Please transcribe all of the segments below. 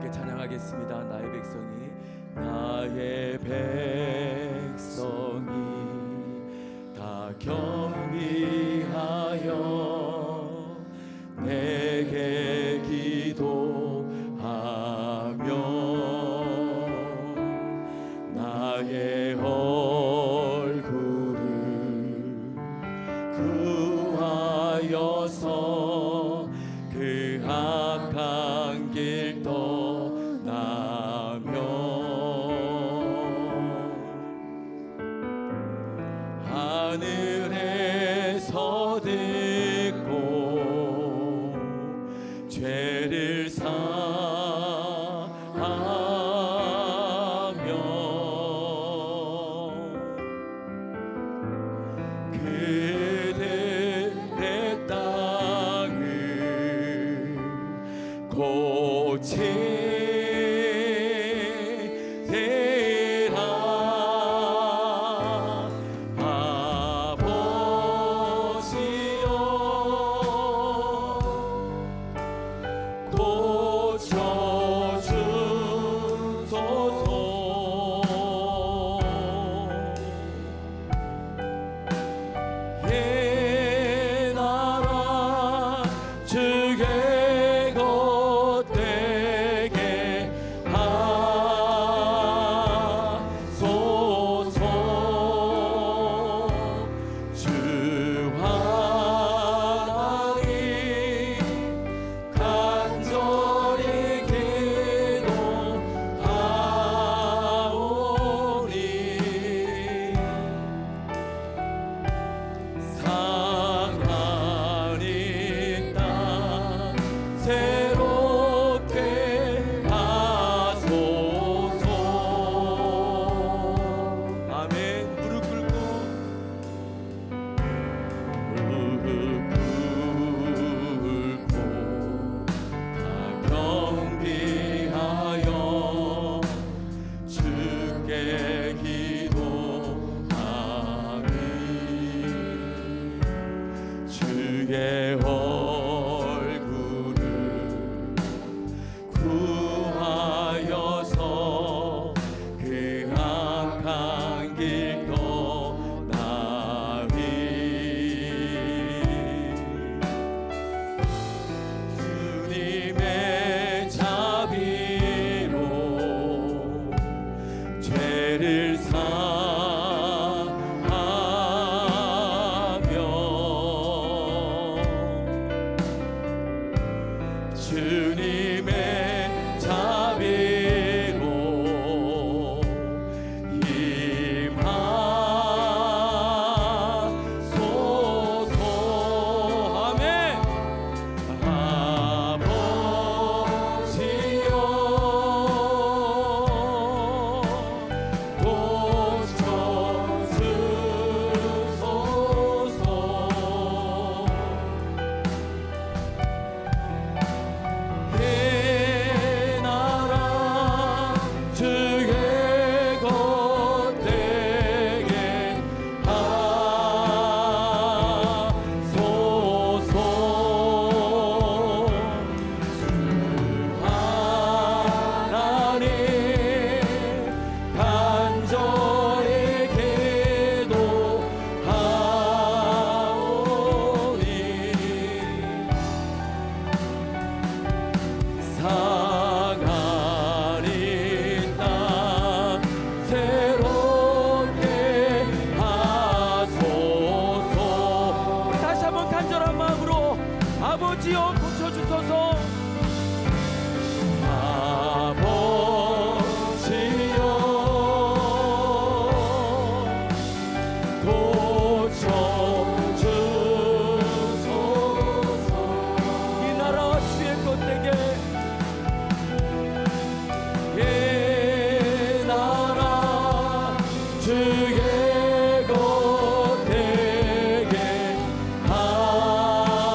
함께 찬양하겠습니다. 나의 백성이 다 경비하여 내게 기도하며 나의 얼굴을 구하여서 그 악한 길 떠나며 하늘에서 듣고 죄를 사하며 그들의 땅을 고치리라. 주의 얼굴을 구하여서 그 악한 길 떠나리. 주님의 자비로 죄를 주님의 자비로 임하소서. 아멘. 아버지여 고쳐주소서. 상하리 땅 새롭게 하소서. 다시 한번 간절한 마음으로 아버지여 고쳐주소서. 아버지여 고쳐주소서. 이 나라 주의 것 되게, 이 나라 주의 것 되게 하소서.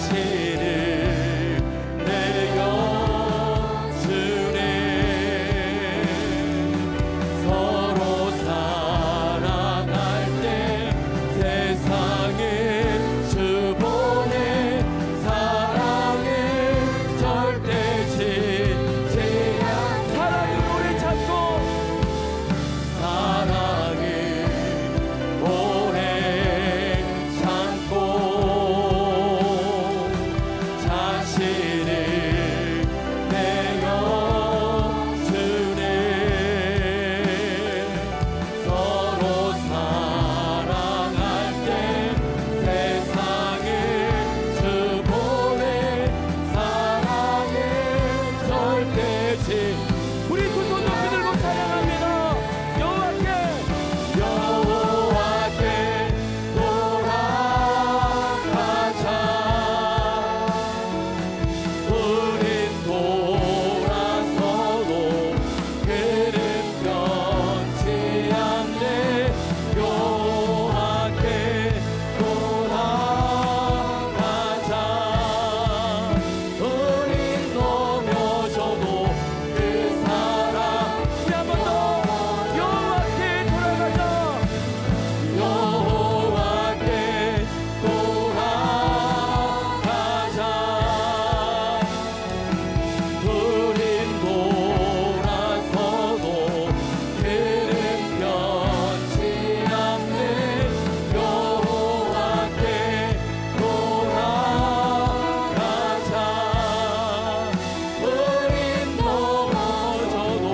자신을 내어주네. 서로 사랑할 때 세상을 주 보내. 사랑을 절대 지지 않. 사랑을 오래 찾고 사랑을 오래 참고 자신을 내어주네. 서로 사랑할 때 세상을 주 보내. 사랑을 절대 지. 우리 두 손 높이 들고 찬양합니다. 여호와께 돌아가자. 우린 돌아서도 그는 변치 않네. 여호와께 돌아가자. 우린 넘어져도 그 사랑. 우리 한 번 더 여호와께 돌아가자. 여호와께 돌아가자. 우린 돌아서도 그는 변치 않네. 여호와께 돌아가자. 우린 넘어져도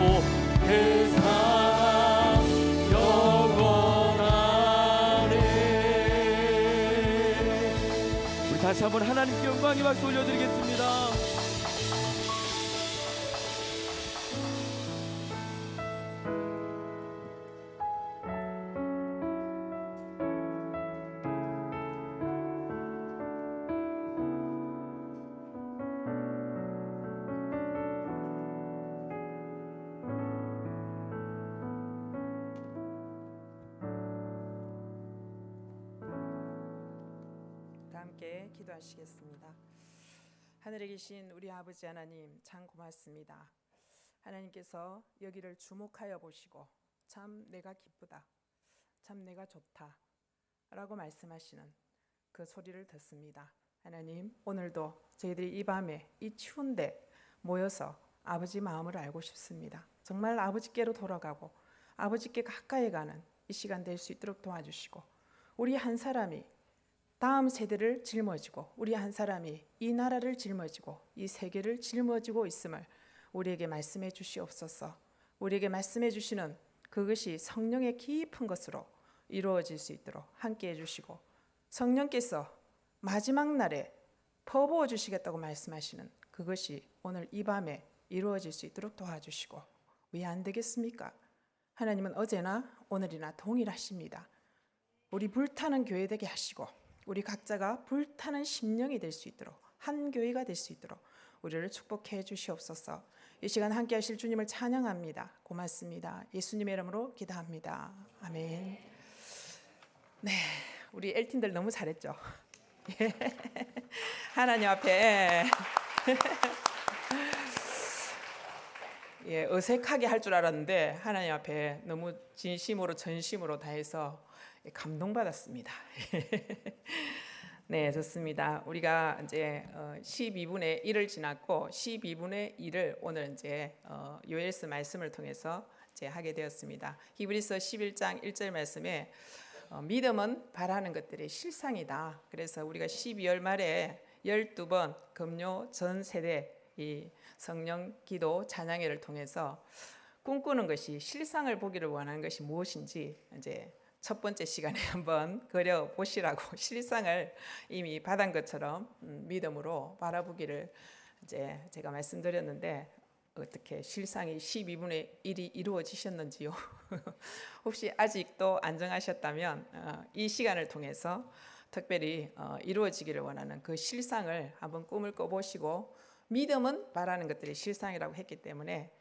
그 사랑 영원하네. 우리 다시 한번 하나님께 영광의 박수 올려드리겠습니다. 다 함께 기도하시겠습니다. 하늘에 계신 우리 아버지 하나님, 참 고맙습니다. 하나님께서 여기를 주목하여 보시고 참 내가 기쁘다, 참 내가 좋다 라고 말씀하시는 그 소리를 듣습니다. 하나님, 오늘도 저희들이 이 밤에 이 추운데 모여서 아버지 마음을 알고 싶습니다. 정말 아버지께로 돌아가고 아버지께 가까이 가는 이 시간 될 수 있도록 도와주시고, 우리 한 사람이 다음 세대를 짊어지고, 우리 한 사람이 이 나라를 짊어지고 이 세계를 짊어지고 있음을 우리에게 말씀해 주시옵소서. 우리에게 말씀해 주시는 그것이 성령의 깊은 것으로 이루어질 수 있도록 함께 해주시고, 성령께서 마지막 날에 퍼부어 주시겠다고 말씀하시는 그것이 오늘 이 밤에 이루어질 수 있도록 도와주시고, 왜 안 되겠습니까? 하나님은 어제나 오늘이나 동일하십니다. 우리 불타는 교회 되게 하시고, 우리 각자가 불타는 심령이 될 수 있도록, 한 교회가 될 수 있도록 우리를 축복해 주시옵소서. 이 시간 함께 하실 주님을 찬양합니다. 고맙습니다. 예수님의 이름으로 기도합니다. 아멘. 네, 우리 엘틴들 너무 잘했죠? 하나님 앞에 어색하게 할 줄 알았는데 하나님 앞에 너무 진심으로 전심으로 다해서 감동받았습니다. 네, 좋습니다. 우리가 이제 12분의 1을 지났고 12분의 1을 오늘 이제 요엘서 말씀을 통해서 이제 하게 되었습니다. 히브리서 11장 1절 말씀에 믿음은 바라는 것들의 실상이다. 그래서 우리가 12월 말에 12번 금요 전 세대 이 성령 기도 찬양회를 통해서 꿈꾸는 것이, 실상을 보기를 원하는 것이 무엇인지 이제 첫 번째 시간에 한번 그려 보시라고 실상을 이미 받은 것처럼 믿음으로 바라보기를 이제 제가 말씀드렸는데, 어떻게 실상이 12분의 1이 이루어지셨는지요? 혹시 아직도 안 정하셨다면 이 시간을 통해서 특별히 이루어지기를 원하는 그 실상을 한번 꿈을 꿔보시고, 믿음은 바라는 것들이 실상이라고 했기 때문에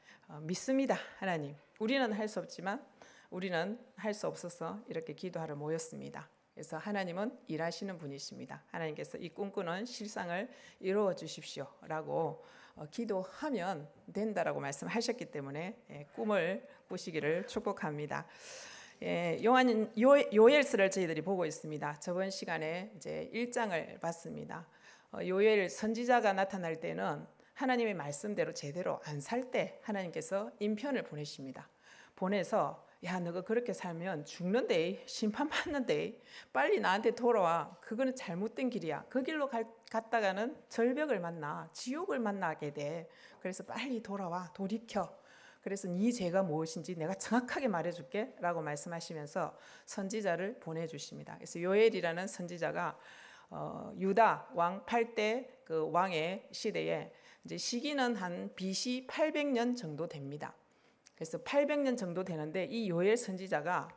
믿습니다. 하나님, 우리는 할 수 없지만 우리는 할 수 없어서 이렇게 기도하러 모였습니다. 그래서 하나님은 일하시는 분이십니다. 하나님께서 이 꿈꾸는 실상을 이루어 주십시오라고 기도하면 된다라고 말씀하셨기 때문에 꿈을 꾸시기를 축복합니다. 요엘서를 저희들이 보고 있습니다. 저번 시간에 이제 1장을 봤습니다. 요엘 선지자가 나타날 때는 하나님의 말씀대로 제대로 안 살 때 하나님께서 인편을 보내십니다. 보내서 야 너가 그렇게 살면 죽는데 심판받는데 빨리 나한테 돌아와. 그거는 잘못된 길이야. 그 길로 갔다가는 절벽을 만나 지옥을 만나게 돼. 그래서 빨리 돌아와 돌이켜. 그래서 네 죄가 무엇인지 내가 정확하게 말해줄게 라고 말씀하시면서 선지자를 보내주십니다. 그래서 요엘이라는 선지자가 유다 왕 8대 그 왕의 시대에 이제 시기는 한 BC 800년 정도 됩니다. 그래서 800년 정도 되는데 이 요엘 선지자가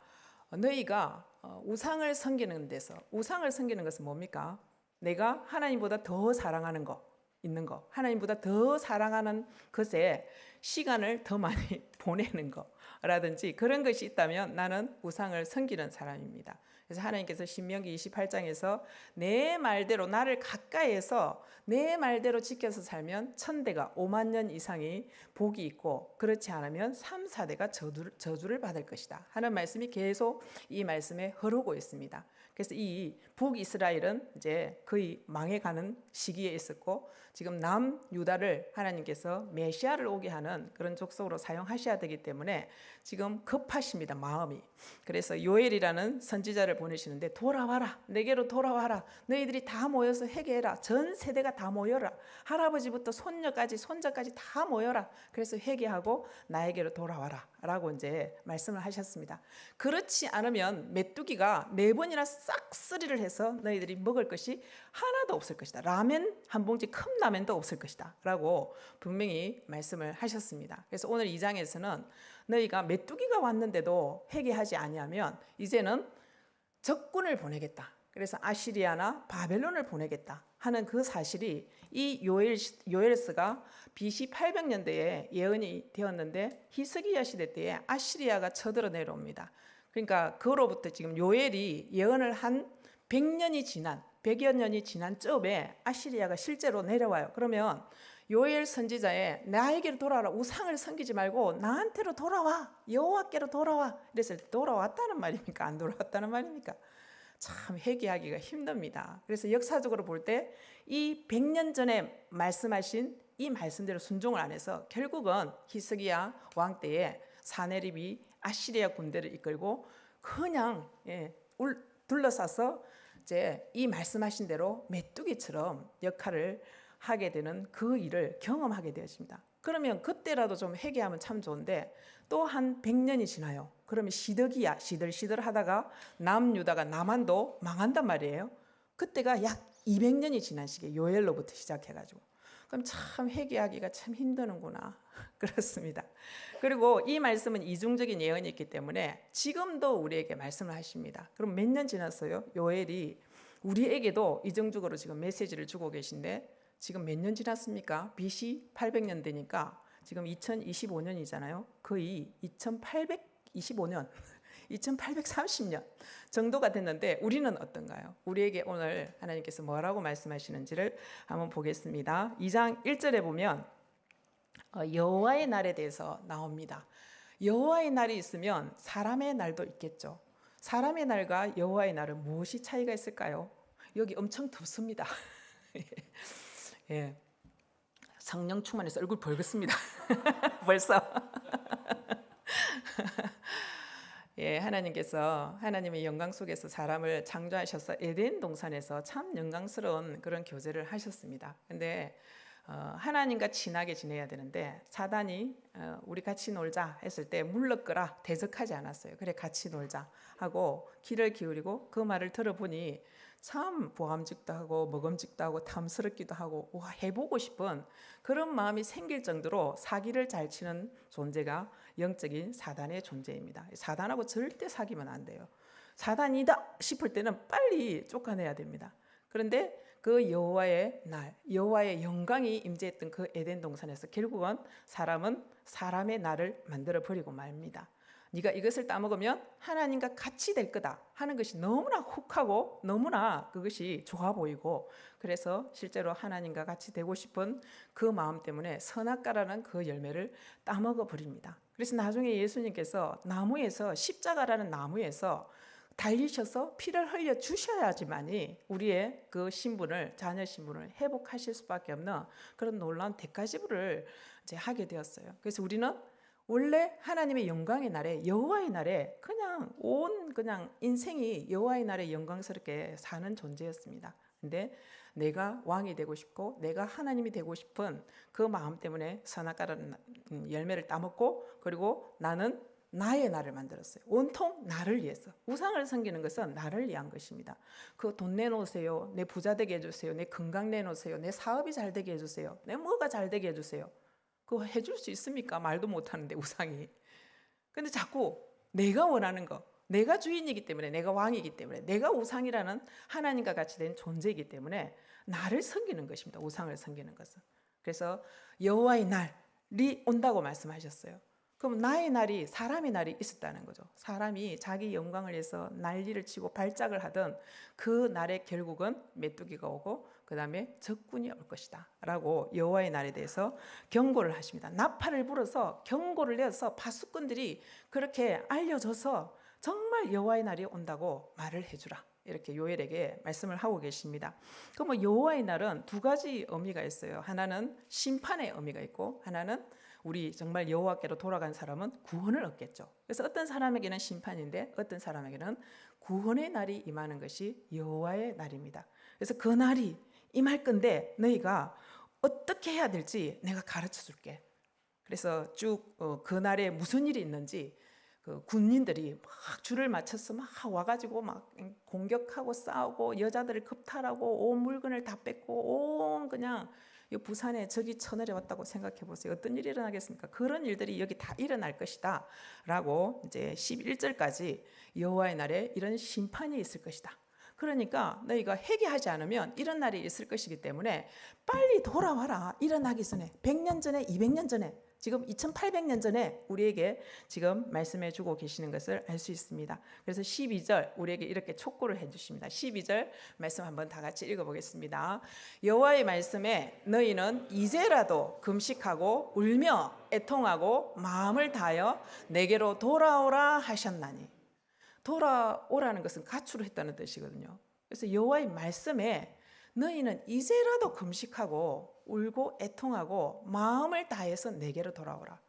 너희가 우상을 섬기는 데서, 우상을 섬기는 것은 뭡니까? 내가 하나님보다 더 사랑하는 거 있는 거, 하나님보다 더 사랑하는 것에 시간을 더 많이 보내는 거라든지 그런 것이 있다면 나는 우상을 섬기는 사람입니다. 그래서 하나님께서 신명기 28장에서 내 말대로 나를 가까이에서 내 말대로 지켜서 살면 1000대가 5만 년 이상이 복이 있고 그렇지 않으면 3, 4대가 저주를 받을 것이다 하는 말씀이 계속 이 말씀에 흐르고 있습니다. 그래서 이 북이스라엘은 이제 거의 망해가는 시기에 있었고 지금 남유다를 하나님께서 메시아를 오게 하는 그런 족속으로 사용하셔야 되기 때문에 지금 급하십니다, 마음이. 그래서 요엘이라는 선지자를 보내시는데 돌아와라, 내게로 돌아와라. 너희들이 다 모여서 회개해라. 전 세대가 다 모여라. 할아버지부터 손녀까지 손자까지 다 모여라. 그래서 회개하고 나에게로 돌아와라 라고 이제 말씀을 하셨습니다. 그렇지 않으면 메뚜기가 4번이나 싹쓸이를 해서 너희들이 먹을 것이 하나도 없을 것이다. 라면 한 봉지 큰 라면도 없을 것이다 라고 분명히 말씀을 하셨습니다. 그래서 오늘 2장에서는 너희가 메뚜기가 왔는데도 회개하지 아니하면 이제는 적군을 보내겠다. 그래서 아시리아나 바벨론을 보내겠다 하는 그 사실이 이 요엘서가 BC 800년대에 예언이 되었는데 히스기야 시대 때에 아시리아가 쳐들어 내려옵니다. 그러니까 그로부터 지금 요엘이 예언을 한 100년이 지난 100여 년이 지난 쯤에 아시리아가 실제로 내려와요. 그러면 요엘 선지자의 나에게로 돌아와라. 우상을 섬기지 말고 나한테로 돌아와. 여호와께로 돌아와. 그랬을 때 돌아왔다는 말입니까? 안 돌아왔다는 말입니까? 참 회개하기가 힘듭니다. 그래서 역사적으로 볼 때 이 100년 전에 말씀하신 이 말씀대로 순종을 안 해서 결국은 히스기야 왕 때에 사네립이 아시리아 군대를 이끌고 그냥 둘러싸서 이제 이 말씀하신 대로 메뚜기처럼 역할을 하게 되는 그 일을 경험하게 되었습니다. 그러면 그때라도 좀 회개하면 참 좋은데 또 한 100년이 지나요. 그러면 시드기야 시들시들 하다가 남유다가 남한도 망한단 말이에요. 그때가 약 200년이 지난 시기에 요엘로부터 시작해가지고 그럼 참 회개하기가 참 힘드는구나. 그렇습니다. 그리고 이 말씀은 이중적인 예언이 있기 때문에 지금도 우리에게 말씀을 하십니다. 그럼 몇 년 지났어요? 요엘이 우리에게도 이중적으로 지금 메시지를 주고 계신데 지금 몇 년 지났습니까? BC 800년 되니까 지금 2025년이잖아요. 거의 2825년, 2830년 정도가 됐는데 우리는 어떤가요? 우리에게 오늘 하나님께서 뭐라고 말씀하시는지를 한번 보겠습니다. 2장 1절에 보면 여호와의 날에 대해서 나옵니다. 여호와의 날이 있으면 사람의 날도 있겠죠. 사람의 날과 여호와의 날은 무엇이 차이가 있을까요? 여기 엄청 덥습니다. 예, 성령 충만해서 얼굴 벌겋습니다. 벌써. 예, 하나님께서 하나님의 영광 속에서 사람을 창조하셔서 에덴 동산에서 참 영광스러운 그런 교제를 하셨습니다. 근데 하나님과 친하게 지내야 되는데 사단이 우리 같이 놀자 했을 때 물러거라 대적하지 않았어요. 그래 같이 놀자 하고 귀를 기울이고 그 말을 들어보니 참 보암직도 하고 먹음직도 하고 탐스럽기도 하고 와, 해보고 싶은 그런 마음이 생길 정도로 사기를 잘 치는 존재가 영적인 사단의 존재입니다. 사단하고 절대 사귀면 안 돼요. 사단이다 싶을 때는 빨리 쫓아내야 됩니다. 그런데 그 여호와의 날, 여호와의 영광이 임재했던 그 에덴 동산에서 결국은 사람은 사람의 날을 만들어 버리고 맙니다. 네가 이것을 따먹으면 하나님과 같이 될 거다 하는 것이 너무나 혹하고 너무나 그것이 좋아 보이고, 그래서 실제로 하나님과 같이 되고 싶은 그 마음 때문에 선악과라는 그 열매를 따먹어 버립니다. 그래서 나중에 예수님께서 나무에서, 십자가라는 나무에서 달리셔서 피를 흘려 주셔야지만이 우리의 그 신분을, 자녀 신분을 회복하실 수밖에 없는 그런 놀라운 대가지불을 이제 하게 되었어요. 그래서 우리는 원래 하나님의 영광의 날에, 여호와의 날에 그냥 인생이 여호와의 날에 영광스럽게 사는 존재였습니다. 근데 내가 왕이 되고 싶고 내가 하나님이 되고 싶은 그 마음 때문에 선악과라는 열매를 따먹고, 그리고 나는 나의 나를 만들었어요. 온통 나를 위해서. 우상을 섬기는 것은 나를 위한 것입니다. 그 돈 내놓으세요. 내 부자 되게 해주세요. 내 건강 내놓으세요. 내 사업이 잘 되게 해주세요. 내 뭐가 잘 되게 해주세요. 그거 해줄 수 있습니까? 말도 못하는데 우상이. 근데 자꾸 내가 원하는 거, 내가 주인이기 때문에, 내가 왕이기 때문에, 내가 우상이라는 하나님과 같이 된 존재이기 때문에 나를 섬기는 것입니다. 우상을 섬기는 것은. 그래서 여호와의 날이 온다고 말씀하셨어요. 그럼 나의 날이, 사람의 날이 있었다는 거죠. 사람이 자기 영광을 위해서 난리를 치고 발작을 하던 그 날의 결국은 메뚜기가 오고 그 다음에 적군이 올 것이다 라고 여호와의 날에 대해서 경고를 하십니다. 나팔을 불어서 경고를 내어서 파수꾼들이 그렇게 알려줘서 정말 여호와의 날이 온다고 말을 해주라, 이렇게 요엘에게 말씀을 하고 계십니다. 그럼 여호와의 날은 두 가지 의미가 있어요. 하나는 심판의 의미가 있고, 하나는 우리 정말 여호와께로 돌아간 사람은 구원을 얻겠죠. 그래서 어떤 사람에게는 심판인데 어떤 사람에게는 구원의 날이 임하는 것이 여호와의 날입니다. 그래서 그 날이 임할 건데 너희가 어떻게 해야 될지 내가 가르쳐 줄게. 그래서 쭉 그 날에 무슨 일이 있는지 그 군인들이 막 줄을 맞춰서 막 와가지고 막 공격하고 싸우고 여자들을 겁탈하고 온 물건을 다 뺏고 온 그냥 이 부산에 적이 쳐내려 왔다고 생각해 보세요. 어떤 일이 일어나겠습니까? 그런 일들이 여기 다 일어날 것이다 라고 이제 11절까지 여호와의 날에 이런 심판이 있을 것이다. 그러니까 너희가 회개하지 않으면 이런 날이 있을 것이기 때문에 빨리 돌아와라. 일어나기 전에 100년 전에 200년 전에 지금 2800년 전에 우리에게 지금 말씀해 주고 계시는 것을 알 수 있습니다. 그래서 12절 우리에게 이렇게 촉구를 해 주십니다. 12절 말씀 한번 다 같이 읽어보겠습니다. 여호와의 말씀에 너희는 이제라도 금식하고 울며 애통하고 마음을 다하여 내게로 돌아오라 하셨나니. 돌아오라는 것은 가출을 했다는 뜻이거든요. 그래서 여호와의 말씀에 너희는 이제라도 금식하고 울고 애통하고 마음을 다해서 내게로 돌아오라.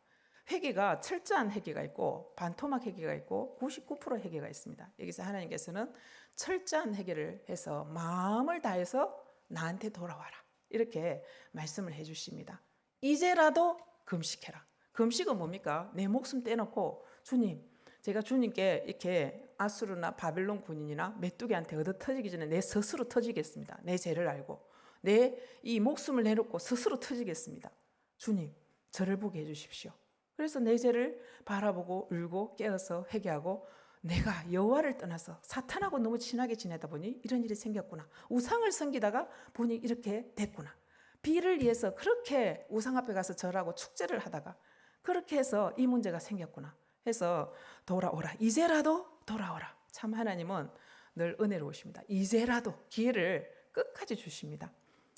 회개가 철저한 회개가 있고 반토막 회개가 있고 99% 회개가 있습니다. 여기서 하나님께서는 철저한 회개를 해서 마음을 다해서 나한테 돌아와라, 이렇게 말씀을 해주십니다. 이제라도 금식해라. 금식은 뭡니까? 내 목숨 떼놓고 주님, 제가 주님께 이렇게 아수르나 바벨론 군인이나 메뚜기한테 얻어 터지기 전에 내 스스로 터지겠습니다. 내 죄를 알고 내 이 목숨을 내놓고 스스로 터지겠습니다. 주님, 저를 보게 해주십시오. 그래서 내 죄를 바라보고 울고 깨어서 회개하고 내가 여호와를 떠나서 사탄하고 너무 친하게 지내다 보니 이런 일이 생겼구나. 우상을 섬기다가 보니 이렇게 됐구나. 비를 위해서 그렇게 우상 앞에 가서 절하고 축제를 하다가 그렇게 해서 이 문제가 생겼구나 해서 돌아오라. 이제라도 돌아오라. 참 하나님은 늘 은혜로우십니다. 이제라도 기회를 끝까지 주십니다.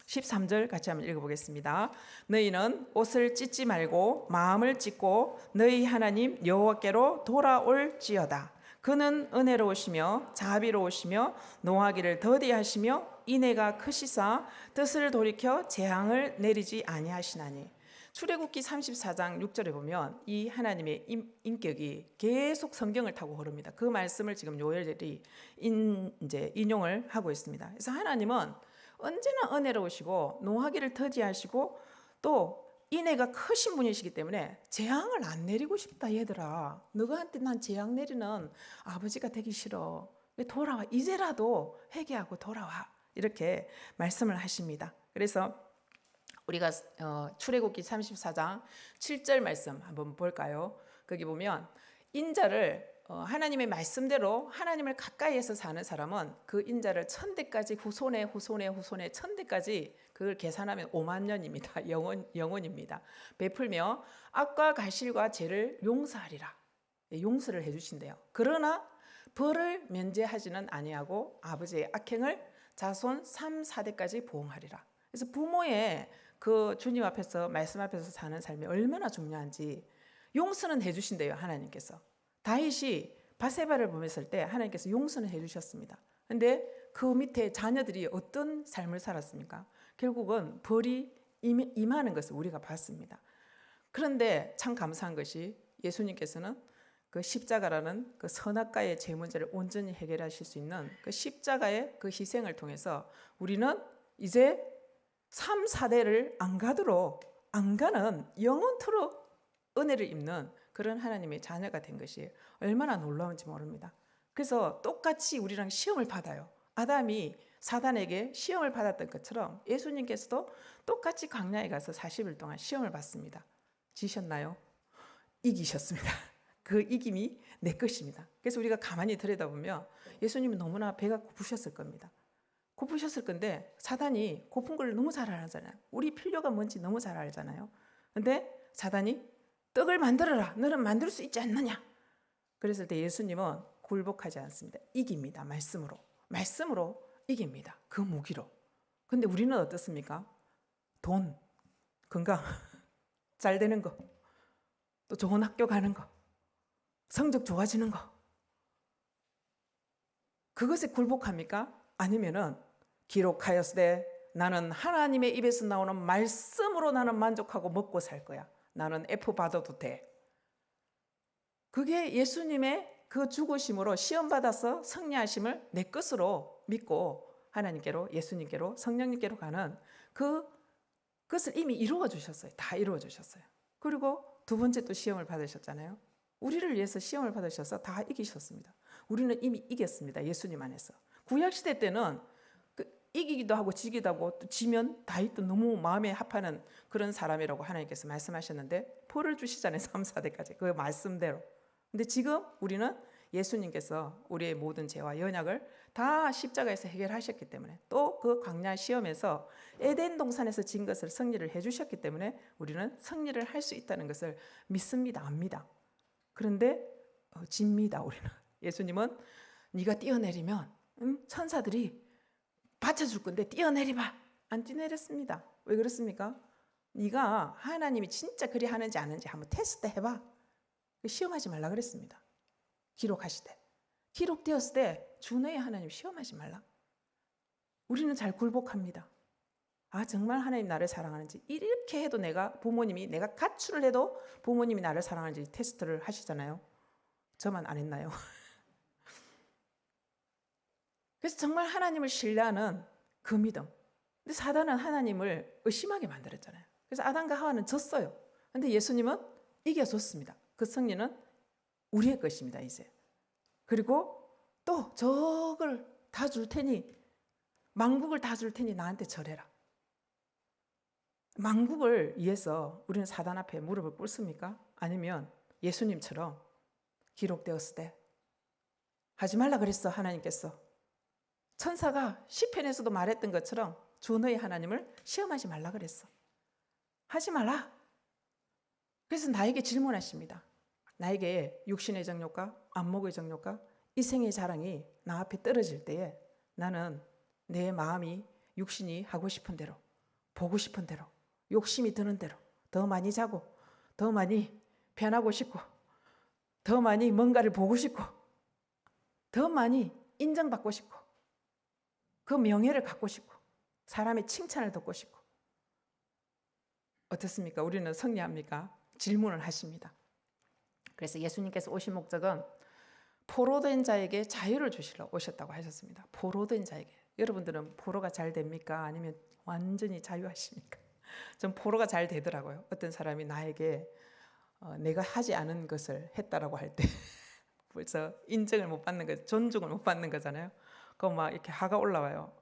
13절 같이 한번 읽어보겠습니다. 너희는 옷을 찢지 말고 마음을 찢고 너희 하나님 여호와께로 돌아올지어다. 그는 은혜로우시며 자비로우시며 노하기를 더디하시며 인애가 크시사 뜻을 돌이켜 재앙을 내리지 아니하시나니. 출애굽기 34장 6절에 보면 이 하나님의 인격이 계속 성경을 타고 흐릅니다. 그 말씀을 지금 요엘이 이제 인용을 하고 있습니다. 그래서 하나님은 언제나 은혜로우시고 노하기를 더디하시고 또 인애가 크신 분이시기 때문에 재앙을 안 내리고 싶다. 얘들아, 너한테 난 재앙 내리는 아버지가 되기 싫어. 돌아와. 이제라도 회개하고 돌아와. 이렇게 말씀을 하십니다. 그래서 우리가 출애굽기 34장 7절 말씀 한번 볼까요? 거기 보면 인자를 하나님의 말씀대로 하나님을 가까이에서 사는 사람은 그 인자를 천대까지 후손의 천대까지 그걸 계산하면 5만 년입니다. 영원입니다. 베풀며 악과 가실과 죄를 용서하리라. 용서를 해주신대요. 그러나 벌을 면제하지는 아니하고 아버지의 악행을 자손 3, 4대까지 보응하리라. 그래서 부모의 그 주님 앞에서 말씀 앞에서 사는 삶이 얼마나 중요한지 용서는 해주신대요. 하나님께서. 다윗이 바세바를 보냈을 때 하나님께서 용서는 해주셨습니다. 근데 그 밑에 자녀들이 어떤 삶을 살았습니까? 결국은 벌이 임하는 것을 우리가 봤습니다. 그런데 참 감사한 것이 예수님께서는 그 십자가라는 그 선악과의 제 문제를 온전히 해결하실 수 있는 그 십자가의 그 희생을 통해서 우리는 이제 3, 4대를 안 가는 영원토록 은혜를 입는 그런 하나님의 자녀가 된 것이 얼마나 놀라운지 모릅니다. 그래서 똑같이 우리랑 시험을 받아요. 아담이 사단에게 시험을 받았던 것처럼 예수님께서도 똑같이 광야에 가서 40일 동안 시험을 받습니다. 지셨나요? 이기셨습니다. 그 이김이 내 것입니다. 그래서 우리가 가만히 들여다보면 예수님은 너무나 배가 고프셨을 겁니다. 고프셨을 건데 사단이 고픈 걸 너무 잘 알잖아요. 우리 필요가 뭔지 너무 잘 알잖아요. 근데 사단이 떡을 만들어라. 너는 만들 수 있지 않느냐. 그랬을 때 예수님은 굴복하지 않습니다. 이깁니다. 말씀으로 이깁니다. 그 무기로. 근데 우리는 어떻습니까? 돈, 건강, 잘 되는 거, 또 좋은 학교 가는 거, 성적 좋아지는 거. 그것에 굴복합니까? 아니면은 기록하였으되 나는 하나님의 입에서 나오는 말씀으로 나는 만족하고 먹고 살 거야. 나는 F 받아도 돼. 그게 예수님의 그 죽으심으로 시험받아서 승리하심을 내 것으로 믿고 하나님께로, 예수님께로, 성령님께로 가는 그것을 이미 이루어 주셨어요. 다 이루어 주셨어요. 그리고 두 번째 또 시험을 받으셨잖아요. 우리를 위해서 시험을 받으셔서 다 이기셨습니다. 우리는 이미 이겼습니다. 예수님 안에서. 구약시대 때는 이기기도 하고 지기도 하고 또 지면 다윗도 너무 마음에 합하는 그런 사람이라고 하나님께서 말씀하셨는데 벌을 주시잖아요. 3, 4대까지. 그 말씀대로. 근데 지금 우리는 예수님께서 우리의 모든 죄와 연약을 다 십자가에서 해결하셨기 때문에 또 그 광야 시험에서 에덴 동산에서 진 것을 승리를 해주셨기 때문에 우리는 승리를 할 수 있다는 것을 믿습니다. 압니다. 그런데 집니다. 우리는. 예수님은 네가 뛰어내리면 천사들이 받쳐줄 건데 뛰어내리봐. 안 뛰어내렸습니다. 왜 그렇습니까? 네가 하나님이 진짜 그리 하는지 아는지 한번 테스트 해봐. 시험하지 말라 그랬습니다. 기록하시되. 기록되었을 때 주너의 하나님 시험하지 말라. 우리는 잘 굴복합니다. 아 정말 하나님 나를 사랑하는지 이렇게 해도 내가 가출을 해도 부모님이 나를 사랑하는지 테스트를 하시잖아요. 저만 안 했나요? 그래서 정말 하나님을 신뢰하는 그 믿음. 근데 사단은 하나님을 의심하게 만들었잖아요. 그래서 아담과 하와는 졌어요. 근데 예수님은 이겨줬습니다. 그 승리는 우리의 것입니다. 이제. 그리고 또 저걸 다 줄 테니 만국을 다 줄 테니 나한테 절해라. 만국을 위해서 우리는 사단 앞에 무릎을 꿇습니까? 아니면 예수님처럼 기록되었을 때 하지 말라 그랬어. 하나님께서. 천사가 시편에서도 말했던 것처럼 주 너의 하나님을 시험하지 말라 그랬어. 하지 말라. 그래서 나에게 질문하십니다. 나에게 육신의 정욕과 안목의 정욕과 이생의 자랑이 나 앞에 떨어질 때에 나는 내 마음이 육신이 하고 싶은 대로, 보고 싶은 대로, 욕심이 드는 대로 더 많이 자고 더 많이 변하고 싶고 더 많이 뭔가를 보고 싶고 더 많이 인정받고 싶고 그 명예를 갖고 싶고 사람의 칭찬을 듣고 싶고 어떻습니까? 우리는 승리합니까? 질문을 하십니다. 그래서 예수님께서 오신 목적은 포로된 자에게 자유를 주시러 오셨다고 하셨습니다. 포로된 자에게. 여러분들은 포로가 잘 됩니까? 아니면 완전히 자유하십니까? 전 포로가 잘 되더라고요. 어떤 사람이 나에게 내가 하지 않은 것을 했다라고 할 때 벌써 인정을 못 받는 거, 존중을 못 받는 거잖아요. 그럼 막 이렇게 화가 올라와요.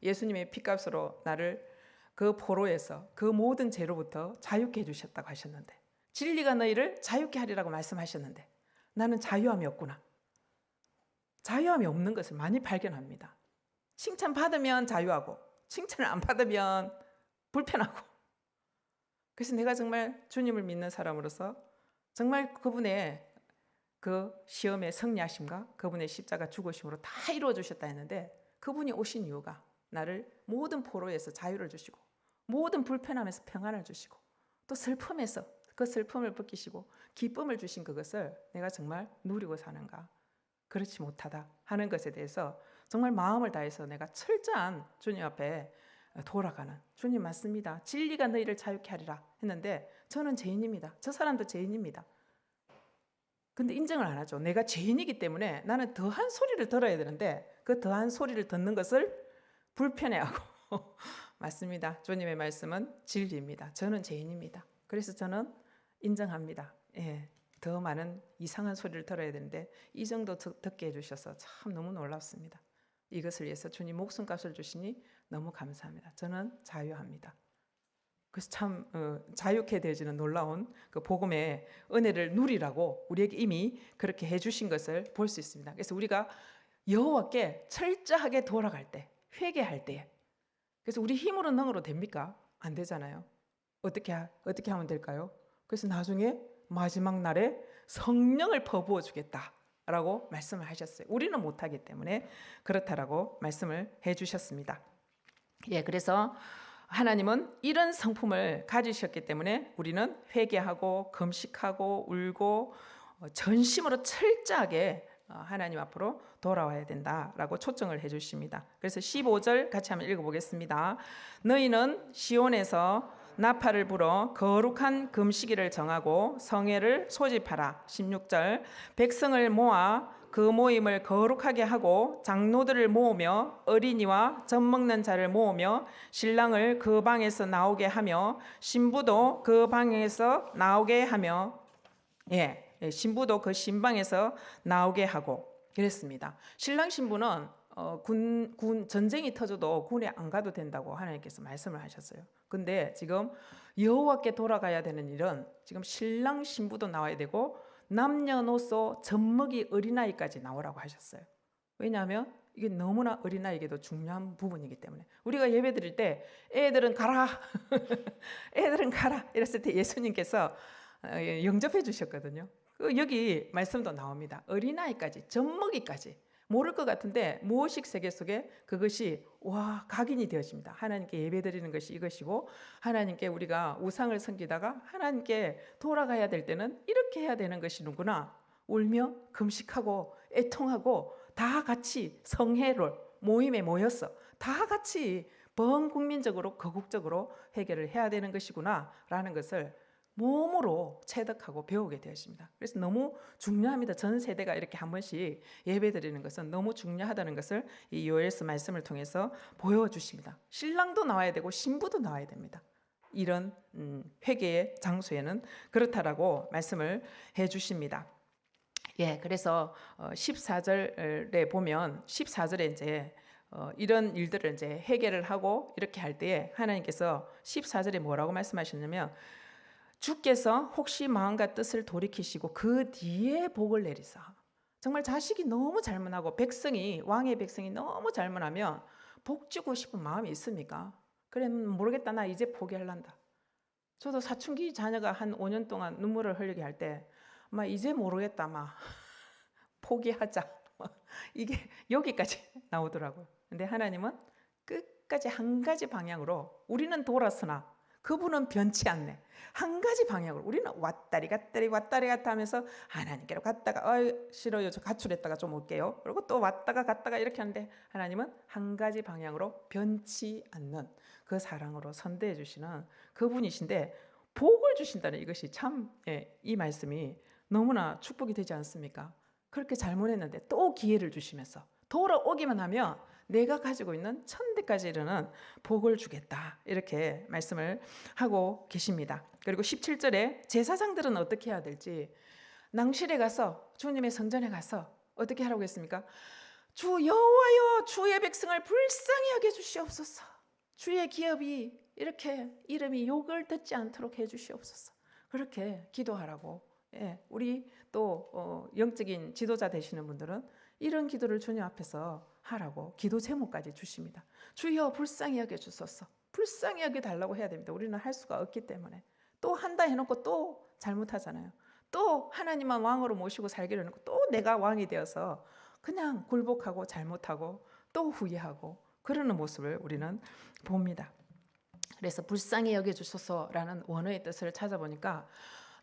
예수님의 피값으로 나를 그 포로에서 그 모든 죄로부터 자유케 해주셨다고 하셨는데 진리가 너희를 자유케 하리라고 말씀하셨는데 나는 자유함이 없구나. 자유함이 없는 것을 많이 발견합니다. 칭찬 받으면 자유하고 칭찬을 안 받으면 불편하고 그래서 내가 정말 주님을 믿는 사람으로서 정말 그분의 그 시험의 승리하심과 그분의 십자가 죽으심으로 다 이루어 주셨다 했는데, 그분이 오신 이유가 나를 모든 포로에서 자유를 주시고 모든 불편함에서 평안을 주시고 또 슬픔에서 그 슬픔을 벗기시고 기쁨을 주신 그것을 내가 정말 누리고 사는가, 그렇지 못하다 하는 것에 대해서 정말 마음을 다해서 내가 철저한 주님 앞에 돌아가는, 주님 맞습니다, 진리가 너희를 자유케 하리라 했는데 저는 죄인입니다, 저 사람도 죄인입니다. 근데 인정을 안 하죠. 내가 죄인이기 때문에 나는 더한 소리를 들어야 되는데 그 더한 소리를 듣는 것을 불편해하고 맞습니다, 주님의 말씀은 진리입니다. 저는 죄인입니다. 그래서 저는 인정합니다. 더 많은 이상한 소리를 들어야 되는데 이 정도 듣게 해주셔서 참 너무 놀랍습니다. 이것을 위해서 주님 목숨값을 주시니 너무 감사합니다. 저는 자유합니다. 그래서 참 자유케 되어지는 놀라운 그 복음의 은혜를 누리라고 우리에게 이미 그렇게 해주신 것을 볼 수 있습니다. 그래서 우리가 여호와께 철저하게 돌아갈 때, 회개할 때에, 그래서 우리 힘으로 능으로 됩니까? 안 되잖아요. 어떻게 하면 될까요? 그래서 나중에 마지막 날에 성령을 퍼부어 주겠다라고 말씀을 하셨어요. 우리는 못하기 때문에 그렇다라고 말씀을 해주셨습니다. 그래서 하나님은 이런 성품을 가지셨기 때문에 우리는 회개하고 금식하고 울고 전심으로 철저하게 하나님 앞으로 돌아와야 된다라고 초청을 해주십니다. 그래서 15절 같이 한번 읽어보겠습니다. 너희는 시온에서 나팔을 불어 거룩한 금식일을 정하고 성회를 소집하라. 16절 백성을 모아 그 모임을 거룩하게 하고 장로들을 모으며 어린이와 젖 먹는 자를 모으며 신랑을 그 방에서 나오게 하며 신부도 그 방에서 나오게 하며 신부도 그 신방에서 나오게 하고 그랬습니다. 신랑 신부는 군 전쟁이 터져도 군에 안 가도 된다고 하나님께서 말씀을 하셨어요. 근데 지금 여호와께 돌아가야 되는 일은 지금 신랑 신부도 나와야 되고 남녀노소 젖먹이 어린아이까지 나오라고 하셨어요. 왜냐하면 이게 너무나 어린아이에게도 중요한 부분이기 때문에. 우리가 예배 드릴 때 애들은 가라 애들은 가라 이랬을 때 예수님께서 영접해 주셨거든요. 여기 말씀도 나옵니다. 어린아이까지, 젖먹이까지. 모를 것 같은데 무의식 세계 속에 그것이 각인이 되어집니다. 하나님께 예배드리는 것이 이것이고, 하나님께 우리가 우상을 섬기다가 하나님께 돌아가야 될 때는 이렇게 해야 되는 것이는구나. 울며 금식하고 애통하고 다 같이 성회를 모임에 모여서 다 같이 범국민적으로 거국적으로 해결을 해야 되는 것이구나 라는 것을 몸으로 체득하고 배우게 되었습니다. 그래서 너무 중요합니다. 전 세대가 이렇게 한 번씩 예배드리는 것은 너무 중요하다는 것을 이 요엘서 말씀을 통해서 보여주십니다. 신랑도 나와야 되고 신부도 나와야 됩니다. 이런 회개의 장소에는 그렇다라고 말씀을 해주십니다. 그래서 14절에 보면 14절에 이제 이런 일들을 이제 해결을 하고 이렇게 할 때에 하나님께서 14절에 뭐라고 말씀하셨냐면 주께서 혹시 마음과 뜻을 돌이키시고 그 뒤에 복을 내리사. 정말 자식이 너무 잘못하고 왕의 백성이 너무 잘못하면 복 주고 싶은 마음이 있습니까? 그래 모르겠다, 나 이제 포기할란다. 저도 사춘기 자녀가 한 5년 동안 눈물을 흘리게 할 때 이제 모르겠다, 포기하자. 이게 여기까지 나오더라고요. 근데 하나님은 끝까지 한 가지 방향으로, 우리는 돌아서나 그분은 변치 않네. 한 가지 방향으로 우리는 왔다리 갔다 하면서 하나님께로 갔다가 싫어요, 저 가출했다가 좀 올게요. 그리고 또 왔다가 갔다가 이렇게 하는데 하나님은 한 가지 방향으로 변치 않는 그 사랑으로 선대해 주시는 그분이신데 복을 주신다는 이것이 참 이 말씀이 너무나 축복이 되지 않습니까? 그렇게 잘못했는데 또 기회를 주시면서 돌아오기만 하면 내가 가지고 있는 천대까지 이르는 복을 주겠다, 이렇게 말씀을 하고 계십니다. 그리고 17절에 제사장들은 어떻게 해야 될지, 낭실에 가서 주님의 성전에 가서 어떻게 하라고 했습니까? 주 여호와여, 주의 백성을 불쌍히 여겨 주시옵소서. 주의 기업이 이렇게 이름이 욕을 듣지 않도록 해 주시옵소서. 그렇게 기도하라고. 우리 또 영적인 지도자 되시는 분들은 이런 기도를 주님 앞에서 하라고 기도 제목까지 주십니다. 주여 불쌍히 여겨주소서. 불쌍히 여겨달라고 해야 됩니다. 우리는 할 수가 없기 때문에. 또 한다 해놓고 또 잘못하잖아요. 또 하나님만 왕으로 모시고 살기로 하고 또 내가 왕이 되어서 그냥 굴복하고 잘못하고 또 후회하고 그러는 모습을 우리는 봅니다. 그래서 불쌍히 여겨주소서라는 원어의 뜻을 찾아보니까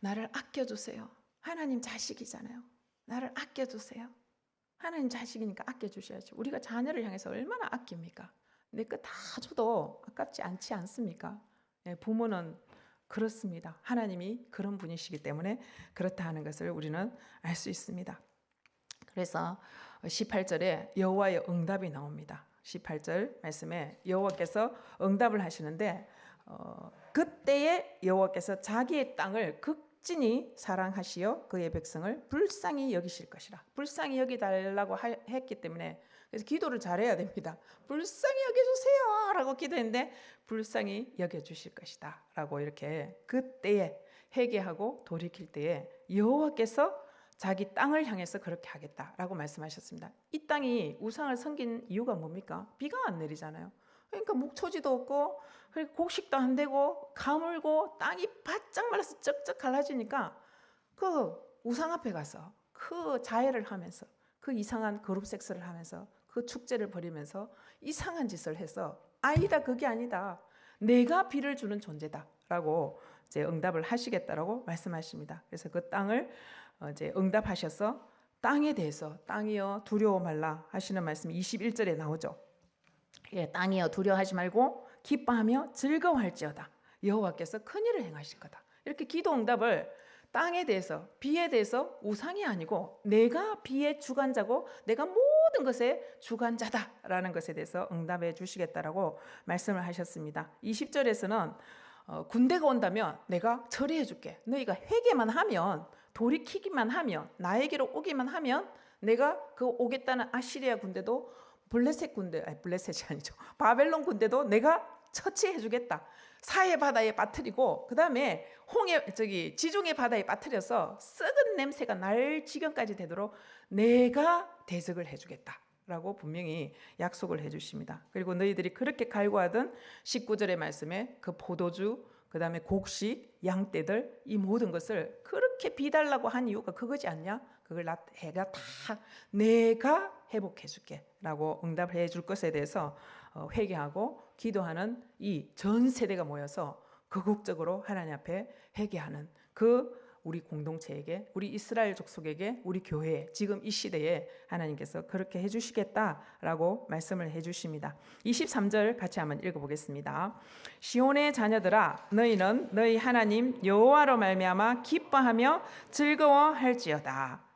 나를 아껴주세요. 하나님 자식이잖아요. 나를 아껴주세요. 하나님 자식이니까 아껴주셔야죠. 우리가 자녀를 향해서 얼마나 아낍니까? 내 거 다 줘도 아깝지 않지 않습니까? 네, 부모는 그렇습니다. 하나님이 그런 분이시기 때문에 그렇다 하는 것을 우리는 알 수 있습니다. 그래서 18절에 여호와의 응답이 나옵니다. 18절 말씀에 여호와께서 응답을 하시는데 그때에 여호와께서 자기의 땅을 극진히 사랑하시어 그의 백성을 불쌍히 여기실 것이라. 불쌍히 여기달라고 했기 때문에 그래서 기도를 잘해야 됩니다. 불쌍히 여겨주세요 라고 기도했는데 불쌍히 여겨주실 것이다 라고 이렇게 그때에 회개하고 돌이킬 때에 여호와께서 자기 땅을 향해서 그렇게 하겠다라고 말씀하셨습니다. 이 땅이 우상을 섬긴 이유가 뭡니까? 비가 안 내리잖아요. 그러니까 목초지도 없고 곡식도 안 되고 가물고 땅이 바짝 말라서 쩍쩍 갈라지니까 그 우상 앞에 가서 그 자해를 하면서 그 이상한 거룩 섹스를 하면서 그 축제를 벌이면서 이상한 짓을 해서 아니다 그게 아니다 내가 비를 주는 존재다라고 이제 응답을 하시겠다라고 말씀하십니다. 그래서 그 땅을 이제 응답하셔서 땅에 대해서 땅이여 두려워 말라 하시는 말씀이 21절에 나오죠. 예, 땅이여 두려워하지 말고 기뻐하며 즐거워할지어다 여호와께서 큰일을 행하실 거다. 이렇게 기도 응답을 땅에 대해서 비에 대해서 우상이 아니고 내가 비의 주관자고 내가 모든 것의 주관자다라는 것에 대해서 응답해 주시겠다라고 말씀을 하셨습니다. 20절에서는 군대가 온다면 내가 처리해 줄게. 너희가 회개만 하면 돌이키기만 하면 나에게로 오기만 하면 내가 그 오겠다는 아시리아 군대도 블레셋 군대 블레셋이 아니죠. 바벨론 군대도 내가 처치해 주겠다. 사해 바다에 빠뜨리고 그다음에 지중해 바다에 빠뜨려서 썩은 냄새가 날 지경까지 되도록 내가 대적을 해 주겠다라고 분명히 약속을 해 주십니다. 그리고 너희들이 그렇게 갈구하던 19절의 말씀에 그 포도주 그다음에 곡식, 양떼들 이 모든 것을 그렇게 비달라고 한 이유가 그거지 않냐? 그걸 내가 회복해 줄게 라고 응답을 해 줄 것에 대해서 회개하고 기도하는 이 전 세대가 모여서 거국적으로 하나님 앞에 회개하는 그 우리 공동체에게 우리 이스라엘 족속에게 우리 교회에 지금 이 시대에 하나님께서 그렇게 해주시겠다라고 말씀을 해주십니다. 23절 같이 한번 읽어보겠습니다. 시온의 자녀들아 너희는 너희 하나님 여호와로 말미암아 기뻐하며 즐거워할지어다.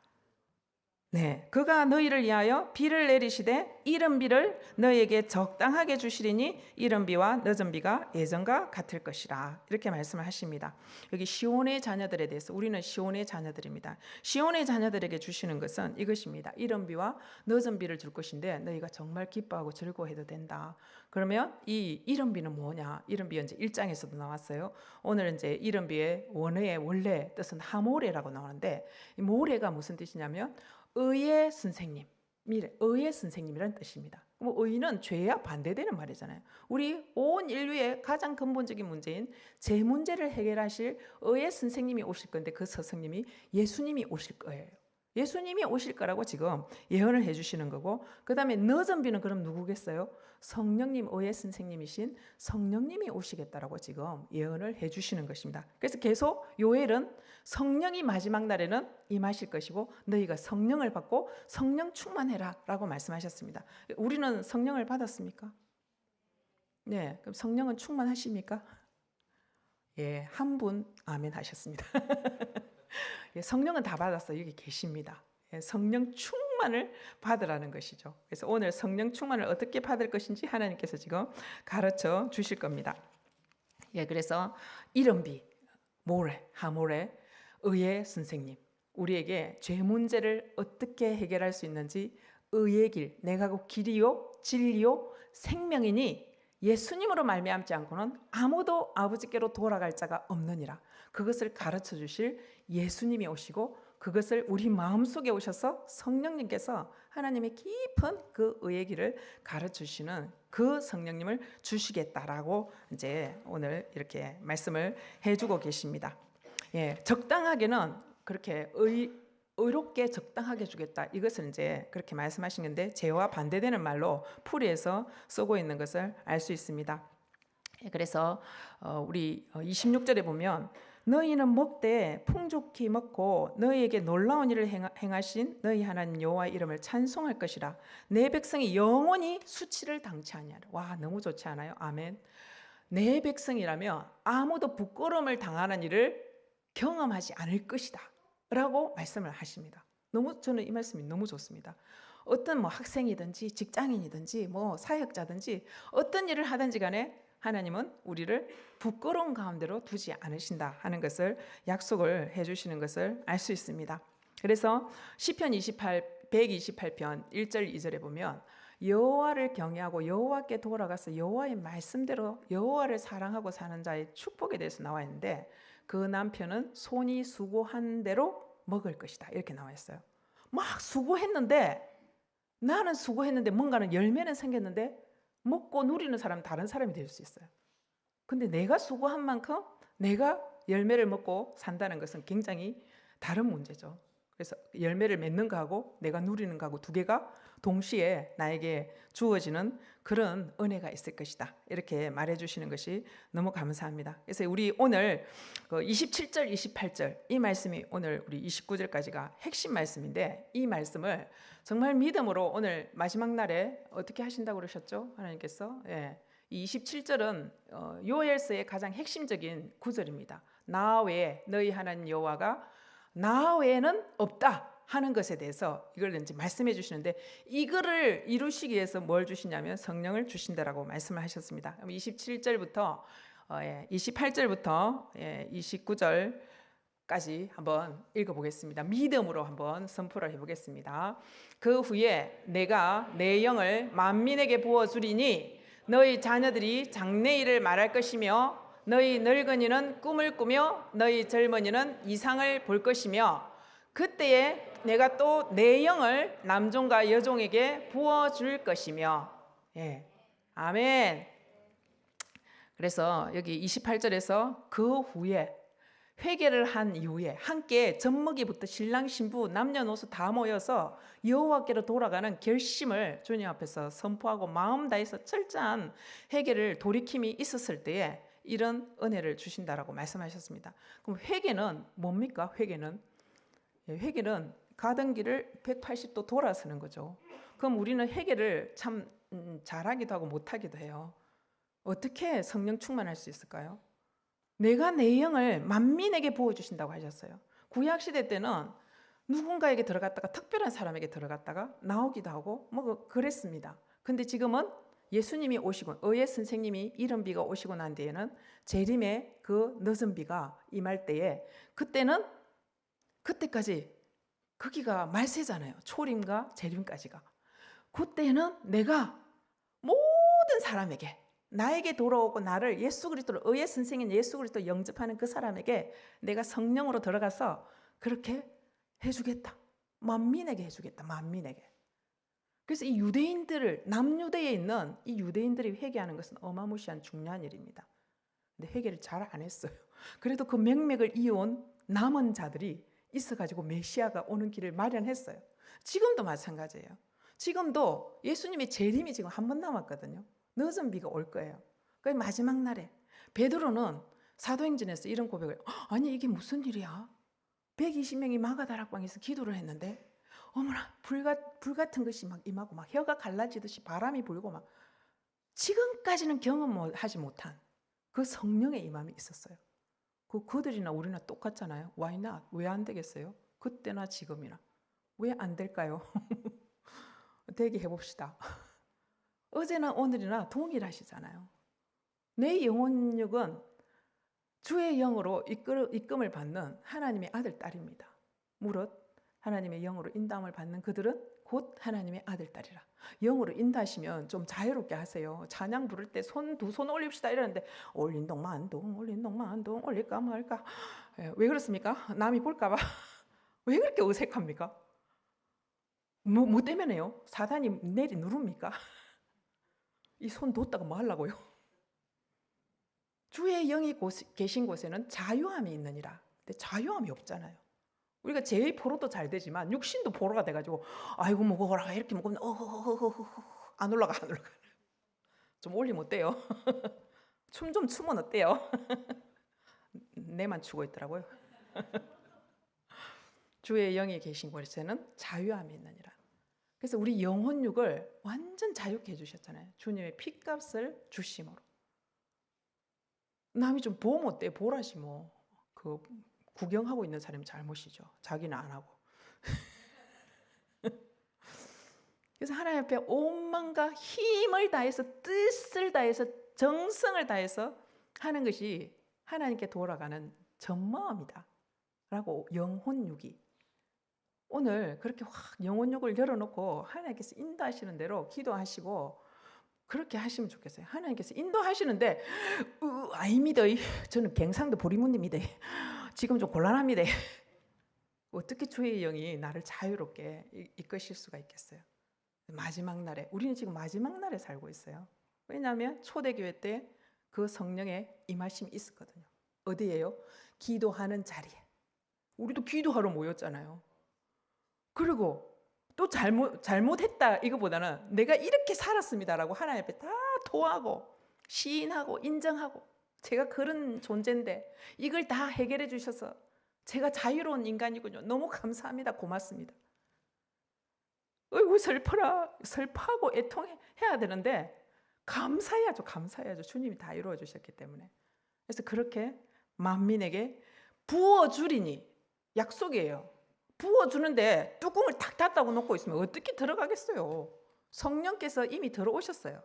네, 그가 너희를 위하여 비를 내리시되 이른 비를 너희에게 적당하게 주시리니 이른 비와 늦은 비가 예전과 같을 것이라. 이렇게 말씀을 하십니다. 여기 시온의 자녀들에 대해서 우리는 시온의 자녀들입니다. 시온의 자녀들에게 주시는 것은 이것입니다. 이른 비와 늦은 비를 줄 것인데 너희가 정말 기뻐하고 즐거워해도 된다. 그러면 이 이른 비는 뭐냐? 이른 비는 이제 1장에서도 나왔어요. 오늘 이제 이른 비의 원어의 원래 뜻은 하모레라고 나오는데 이 모레가 무슨 뜻이냐면 의의 선생님, 의의 선생님이라는 뜻입니다. 의는 죄와 반대되는 말이잖아요. 우리 온 인류의 가장 근본적인 문제인 제 문제를 해결하실 의의 선생님이 오실 건데 그 스승님이 예수님이 오실 거예요. 예수님이 오실 거라고 지금 예언을 해주시는 거고 그 다음에 늦은 비는 그럼 누구겠어요? 성령님 의의 선생님이신 성령님이 오시겠다라고 지금 예언을 해주시는 것입니다. 그래서 계속 요엘은 성령이 마지막 날에는 임하실 것이고 너희가 성령을 받고 성령 충만해라 라고 말씀하셨습니다. 우리는 성령을 받았습니까? 네, 그럼 성령은 충만하십니까? 예, 한 분 아멘 하셨습니다. 예, 성령은 다 받았어요. 여기 계십니다. 예, 성령 충만을 받으라는 것이죠. 그래서 오늘 성령 충만을 어떻게 받을 것인지 하나님께서 지금 가르쳐 주실 겁니다. 예, 그래서 이른비, 모레, 하모레, 의의 선생님, 우리에게 죄 문제를 어떻게 해결할 수 있는지 의의 길, 내가 곧 길이요, 진리요, 생명이니 예수님으로 말미암지 않고는 아무도 아버지께로 돌아갈 자가 없느니라. 그것을 가르쳐 주실 예수님이 오시고 그것을 우리 마음속에 오셔서 성령님께서 하나님의 깊은 그 의의 길을 가르쳐 주시는 그 성령님을 주시겠다라고 이제 오늘 이렇게 말씀을 해주고 계십니다. 예, 적당하게는 그렇게 의롭게 적당하게 주겠다. 이것을 이제 그렇게 말씀하신 건데 죄와 반대되는 말로 풀이해서 쓰고 있는 것을 알 수 있습니다. 그래서 우리 26절에 보면 너희는 먹되 풍족히 먹고 너희에게 놀라운 일을 행하신 너희 하나님 여호와의 이름을 찬송할 것이라. 내 백성이 영원히 수치를 당치 아니하리라. 와, 너무 좋지 않아요? 아멘. 내 백성이라면 아무도 부끄러움을 당하는 일을 경험하지 않을 것이다 라고 말씀을 하십니다. 저는 이 말씀이 너무 좋습니다. 어떤 학생이든지 직장인이든지 사역자든지 어떤 일을 하든지 간에 하나님은 우리를 부끄러운 가운데로 두지 않으신다 하는 것을 약속을 해주시는 것을 알 수 있습니다. 그래서 시편 128편 1절 2절에 보면 여호와를 경외하고 여호와께 돌아가서 여호와의 말씀대로 여호와를 사랑하고 사는 자의 축복에 대해서 나와 있는데 그 남편은 손이 수고한 대로 먹을 것이다 이렇게 나와 있어요. 막 수고했는데 나는 수고했는데 뭔가는 열매는 생겼는데 먹고 누리는 사람은 다른 사람이 될 수 있어요. 근데 내가 수고한 만큼 내가 열매를 먹고 산다는 것은 굉장히 다른 문제죠. 그래서 열매를 맺는 거하고 내가 누리는 거하고 두 개가 동시에 나에게 주어지는 그런 은혜가 있을 것이다 이렇게 말해주시는 것이 너무 감사합니다. 그래서 우리 오늘 27절 28절 이 말씀이 오늘 우리 29절까지가 핵심 말씀인데 이 말씀을 정말 믿음으로 오늘 마지막 날에 어떻게 하신다고 그러셨죠? 하나님께서 이 27절은 요엘서의 가장 핵심적인 구절입니다. 나 외에 너희 하나님 여호와가 나 외에는 없다 하는 것에 대해서 이걸 이제 말씀해 주시는데 이거를 이루시기 위해서 뭘 주시냐면 성령을 주신다라고 말씀을 하셨습니다. 그럼 27절부터 28절부터 29절까지 한번 읽어보겠습니다. 믿음으로 한번 선포를 해보겠습니다. 그 후에 내가 내 영을 만민에게 부어주리니 너희 자녀들이 장래일을 말할 것이며 너희 늙은이는 꿈을 꾸며 너희 젊은이는 이상을 볼 것이며 그때에 내가 또 내 영을 남종과 여종에게 부어줄 것이며 아멘. 그래서 여기 28절에서 그 후에 회개를 한 이후에 함께 젖먹이부터 신랑 신부 남녀노소 다 모여서 여호와께로 돌아가는 결심을 주님 앞에서 선포하고 마음 다해서 철저한 회개를 돌이킴이 있었을 때에 이런 은혜를 주신다라고 말씀하셨습니다. 그럼 회개는 뭡니까? 회개는 가던 길을 180도 돌아서는 거죠. 그럼 우리는 회개를 참 잘하기도 하고 못하기도 해요. 어떻게 성령 충만할 수 있을까요? 내가 내 영을 만민에게 부어주신다고 하셨어요. 구약시대 때는 누군가에게 들어갔다가 특별한 사람에게 들어갔다가 나오기도 하고 그랬습니다. 근데 지금은 예수님이 오시고 의의 선생님이 이른 비가 오시고 난 뒤에는 재림의 그 늦은 비가 임할 때에 그때까지 거기가 말세잖아요. 초림과 재림까지가. 그때는 내가 모든 사람에게 나에게 돌아오고 나를 예수 그리스도로 의의 선생인 예수 그리스도 영접하는 그 사람에게 내가 성령으로 들어가서 그렇게 해주겠다. 만민에게 해주겠다. 만민에게. 그래서 이 유대인들을 남유대에 있는 이 유대인들이 회개하는 것은 어마무시한 중요한 일입니다. 근데 회개를 잘 안 했어요. 그래도 그 맥맥을 이어온 남은 자들이 있어가지고 메시아가 오는 길을 마련했어요. 지금도 마찬가지예요. 지금도 예수님의 재림이 지금 한 번 남았거든요. 늦은 비가 올 거예요. 그 마지막 날에 베드로는 사도행전에서 이런 고백을 아니 이게 무슨 일이야? 120명이 마가다락방에서 기도를 했는데 어머나 불 같은 것이 막 임하고 막 혀가 갈라지듯이 바람이 불고 막 지금까지는 경험하지 못한 그 성령의 임함이 있었어요. 그들이나 우리나 똑같잖아요. Why not? 왜 안 되겠어요? 그때나 지금이나 왜 안 될까요? 되게 해봅시다. 어제나 오늘이나 동일하시잖아요. 내 영혼육은 주의 영으로 이끌음을 받는 하나님의 아들 딸입니다. 무릇 하나님의 영으로 인도함을 받는 그들은 곧 하나님의 아들 딸이라. 영으로 인도하시면 좀 자유롭게 하세요. 찬양 부를 때 두 손 올립시다 이러는데 올린동만동 올릴까 말까. 왜 그렇습니까? 남이 볼까 봐. 왜 그렇게 어색합니까? 뭐 때문에요? 사단이 누릅니까? 이 손 뒀다가 뭐 하려고요? 주의 영이 계신 곳에는 자유함이 있느니라. 근데 자유함이 없잖아요. 우리가 제일 포로도 잘 되지만 육신도 포로가 돼가지고 아이고 먹어라 이렇게 먹으면 안 올라가. 좀 올리면 어때요? 춤 좀 추면 어때요? 내만 추고 있더라고요. 주의 영이 계신 곳에는 자유함이 있느니라. 그래서 우리 영혼육을 완전 자유케 해주셨잖아요. 주님의 피값을 주심으로. 남이 좀 보면 어때요? 보라지 뭐. 그 구경하고 있는 사람이 잘못이죠. 자기는 안 하고. 그래서 하나님 앞에 온만과 힘을 다해서 뜻을 다해서 정성을 다해서 하는 것이 하나님께 돌아가는 전마음이다 라고 영혼육이 오늘 그렇게 확 영혼육을 열어놓고 하나님께서 인도하시는 대로 기도하시고 그렇게 하시면 좋겠어요. 하나님께서 인도하시는데 아닙니다. 저는 갱상도 보리문입니다. 지금 좀 곤란합니다. 어떻게 주의 영이 나를 자유롭게 이끄실 수가 있겠어요? 마지막 날에 우리는 지금 마지막 날에 살고 있어요. 왜냐하면 초대교회 때 그 성령의 임하심이 있었거든요. 어디예요? 기도하는 자리에. 우리도 기도하러 모였잖아요. 그리고 또 잘못했다 이거보다는 내가 이렇게 살았습니다라고 하나님 앞에 다 토하고 시인하고 인정하고 제가 그런 존재인데 이걸 다 해결해 주셔서 제가 자유로운 인간이군요. 너무 감사합니다. 고맙습니다. 어이구 슬퍼하고 애통해야 되는데 감사해야죠. 주님이 다 이루어 주셨기 때문에. 그래서 그렇게 만민에게 부어주리니 약속이에요. 부어주는데 뚜껑을 탁 닫다고 놓고 있으면 어떻게 들어가겠어요? 성령께서 이미 들어오셨어요.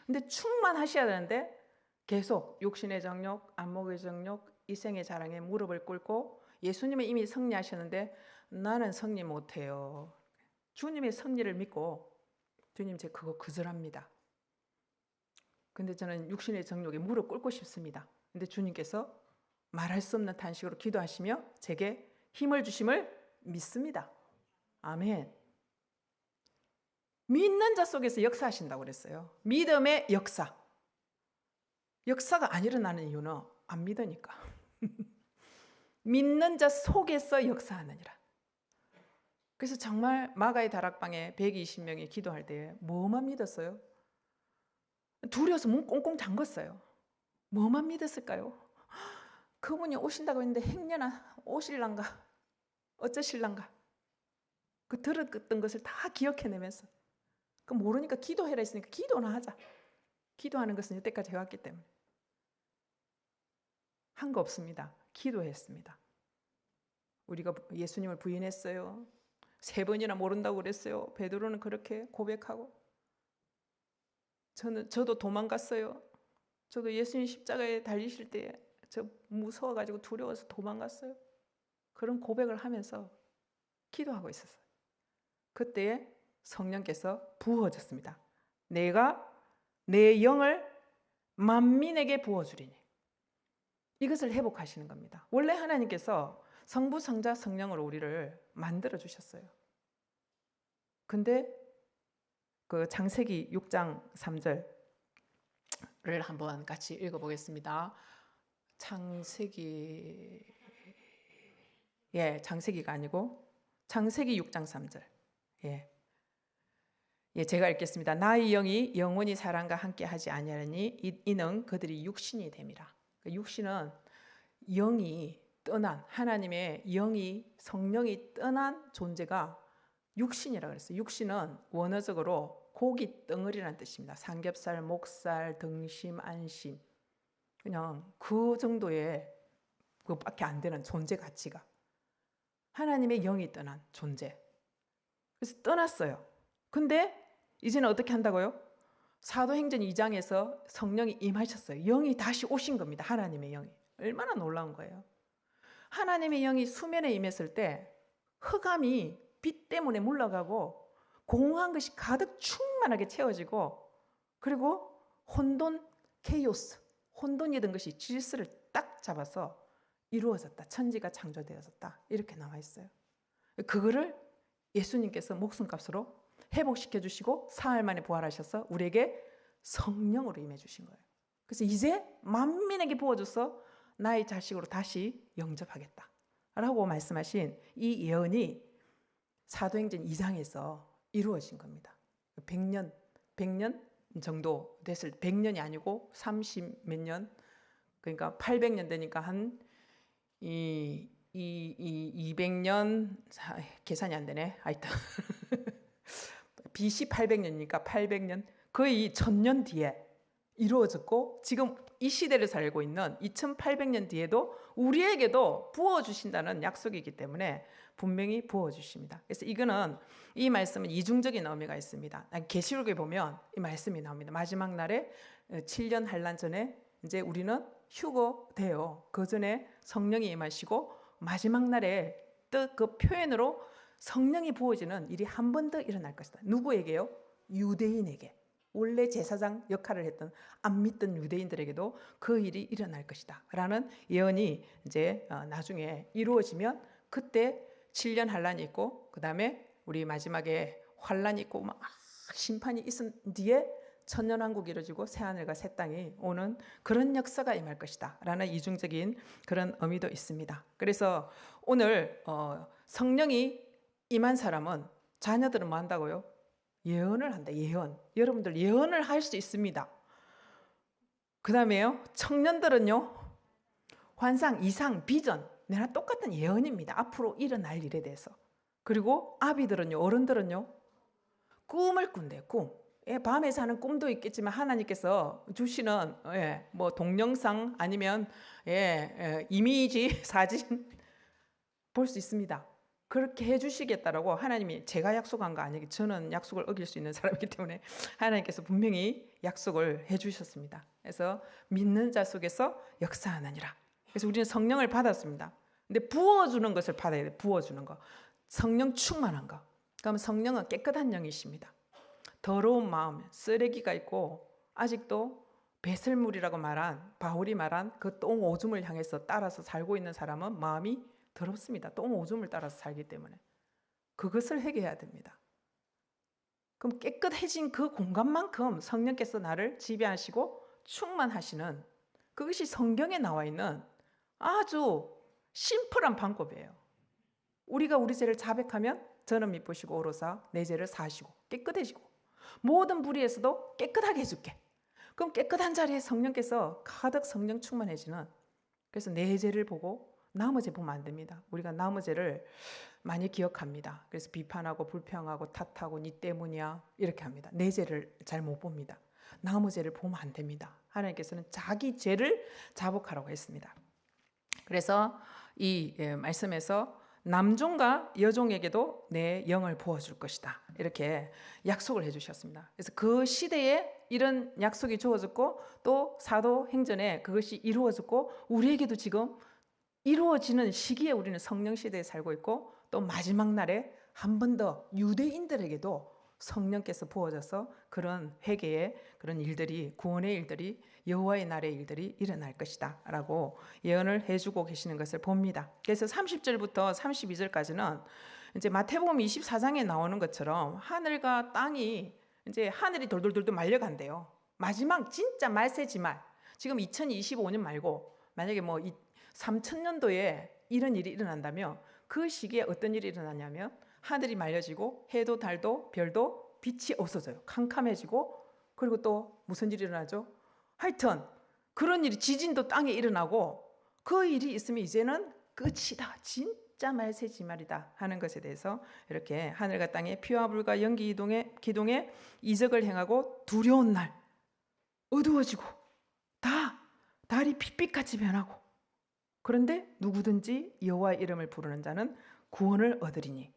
근데 충만하셔야 되는데 계속 육신의 정욕, 안목의 정욕, 이생의 자랑에 무릎을 꿇고 예수님은 이미 승리하셨는데 나는 승리 못해요. 주님의 승리를 믿고 주님 제 그거 거절합니다. 근데 저는 육신의 정욕에 무릎 꿇고 싶습니다. 근데 주님께서 말할 수 없는 탄식으로 기도하시며 제게 힘을 주심을 믿습니다. 아멘. 믿는 자 속에서 역사하신다고 그랬어요. 믿음의 역사. 역사가 안 일어나는 이유는 안 믿으니까. 믿는 자 속에서 역사하느니라. 그래서 정말 마가의 다락방에 120명이 기도할 때 뭐만 믿었어요? 두려워서 문 꽁꽁 잠궜어요. 뭐만 믿었을까요? 그분이 오신다고 했는데 행여나 오실란가 어쩌실란가 그 들었던 것을 다 기억해내면서 그 모르니까 기도해라 했으니까 기도나 하자. 기도하는 것은 이때까지 해왔기 때문에 한 거 없습니다. 기도했습니다. 우리가 예수님을 부인했어요. 3번이나 모른다고 그랬어요. 베드로는 그렇게 고백하고 저도 도망갔어요. 저도 예수님 십자가에 달리실 때 저 무서워가지고 두려워서 도망갔어요. 그런 고백을 하면서 기도하고 있었어요. 그때에 성령께서 부어졌습니다. 내가 내 영을 만민에게 부어주리니. 이것을 회복하시는 겁니다. 원래 하나님께서 성부, 성자, 성령으로 우리를 만들어 주셨어요. 근데 그 창세기 6장 3절을 한번 같이 읽어보겠습니다. 창세기가 아니고 창세기 6장 3절. 제가 읽겠습니다. 나의 영이 영원히 사람과 함께 하지 아니하니 이는 그들이 육신이 됨이라. 육신은 영이 떠난 하나님의 영이 성령이 떠난 존재가 육신이라고 그랬어요. 육신은 원어적으로 고기 덩어리라는 뜻입니다. 삼겹살, 목살, 등심, 안심. 그냥 그 정도의 그밖에 안 되는 존재 가치가. 하나님의 영이 떠난 존재. 그래서 떠났어요. 근데 이제는 어떻게 한다고요? 사도행전 2장에서 성령이 임하셨어요. 영이 다시 오신 겁니다. 하나님의 영이. 얼마나 놀라운 거예요. 하나님의 영이 수면에 임했을 때 흑암이 빛 때문에 물러가고 공허한 것이 가득 충만하게 채워지고 그리고 혼돈, 케이오스, 혼돈이던 것이 질서를 딱 잡아서 이루어졌다. 천지가 창조되어졌다. 이렇게 나와 있어요. 그거를 예수님께서 목숨값으로 회복시켜 주시고 사흘 만에 부활하셔서 우리에게 성령으로 임해 주신 거예요. 그래서 이제 만민에게 부어줘서 나의 자식으로 다시 영접하겠다 라고 말씀하신 이 예언이 사도행전 2장에서 이루어진 겁니다. 100년 정도 됐을 100년이 아니고 30 몇 년, 그러니까 800년 되니까 한 200년 계산이 안 되네. 하여튼 BC 800년이니까 800년, 거의 1000년 뒤에 이루어졌고, 지금 이 시대를 살고 있는 2800년 뒤에도 우리에게도 부어주신다는 약속이기 때문에 분명히 부어주십니다. 그래서 이거는, 이 말씀은 이중적인 의미가 있습니다. 계시록에 보면 이 말씀이 나옵니다. 마지막 날에 7년 환란 전에 이제 우리는 휴거돼요. 그 전에 성령이 임하시고 마지막 날에 또 그 표현으로 성령이 부어지는 일이 한 번 더 일어날 것이다. 누구에게요? 유대인에게. 원래 제사장 역할을 했던 안 믿던 유대인들에게도 그 일이 일어날 것이다 라는 예언이 이제 나중에 이루어지면, 그때 7년 환란이 있고 그 다음에 우리 마지막에 환란이 있고 막 심판이 있은 뒤에 천년왕국이 이루어지고 새하늘과 새 땅이 오는 그런 역사가 임할 것이다 라는 이중적인 그런 의미도 있습니다. 그래서 오늘 성령이 임한 사람은, 자녀들은 뭐 한다고요? 예언을 한다. 예언. 여러분들 예언을 할 수 있습니다. 그 다음에요, 청년들은요, 환상, 이상, 비전, 내가 똑같은 예언입니다. 앞으로 일어날 일에 대해서. 그리고 아비들은요, 어른들은요, 꿈을 꾼대요. 꿈. 밤에 사는 꿈도 있겠지만 하나님께서 주시는 뭐 동영상 아니면 이미지 사진 볼 수 있습니다. 그렇게 해주시겠다라고 하나님이, 제가 약속한 거 아니기, 저는 약속을 어길 수 있는 사람이기 때문에 하나님께서 분명히 약속을 해주셨습니다. 그래서 믿는 자 속에서 역사하느니라. 그래서 우리는 성령을 받았습니다. 근데 부어주는 것을 받아야 돼요. 부어주는 거, 성령 충만한 거. 그럼 성령은 깨끗한 영이십니다. 더러운 마음, 쓰레기가 있고 아직도 배설물이라고 말한, 바울이 말한 그 똥 오줌을 향해서 따라서 살고 있는 사람은 마음이 더럽습니다. 똥 오줌을 따라서 살기 때문에 그것을 회개해야 됩니다. 그럼 깨끗해진 그 공간만큼 성령께서 나를 지배하시고 충만하시는, 그것이 성경에 나와 있는 아주 심플한 방법이에요. 우리가 우리 죄를 자백하면 저는 미쁘시고 오로사 내 죄를 사하시고 깨끗해지고 모든 불의에서도 깨끗하게 해줄게. 그럼 깨끗한 자리에 성령께서 가득 성령 충만해지는, 그래서 내 죄를 보고 남의 죄 보면 안 됩니다. 우리가 남의 죄를 많이 기억합니다. 그래서 비판하고 불평하고 탓하고 니 때문이야 이렇게 합니다. 내 죄를 잘 못 봅니다. 남의 죄를 보면 안 됩니다. 하나님께서는 자기 죄를 자복하라고 했습니다. 그래서 이 말씀에서 남종과 여종에게도 내 영을 부어줄 것이다 이렇게 약속을 해주셨습니다. 그래서 그 시대에 이런 약속이 주어졌고, 또 사도행전에 그것이 이루어졌고, 우리에게도 지금 이루어지는 시기에 우리는 성령 시대에 살고 있고, 또 마지막 날에 한 번 더 유대인들에게도 성령께서 부어져서 그런 회개의 그런 일들이, 구원의 일들이, 여호와의 날의 일들이 일어날 것이다 라고 예언을 해주고 계시는 것을 봅니다. 그래서 30절부터 32절까지는 이제 마태복음 24장에 나오는 것처럼 하늘과 땅이, 이제 하늘이 돌돌돌돌 말려간대요. 마지막 진짜 말세지말, 지금 2025년 말고 만약에 뭐 3000년도에 이런 일이 일어난다면, 그 시기에 어떤 일이 일어나냐면 하늘이 말려지고 해도 달도 별도 빛이 없어져요. 캄캄해지고, 그리고 또 무슨 일이 일어나죠? 하여튼 그런 일이, 지진도 땅에 일어나고, 그 일이 있으면 이제는 끝이다, 진짜 말세지말이다 하는 것에 대해서 이렇게 하늘과 땅에 피와 불과 연기 기동에 이적을 행하고, 두려운 날, 어두워지고 달이 빛빛같이 변하고, 그런데 누구든지 여호와의 이름을 부르는 자는 구원을 얻으리니,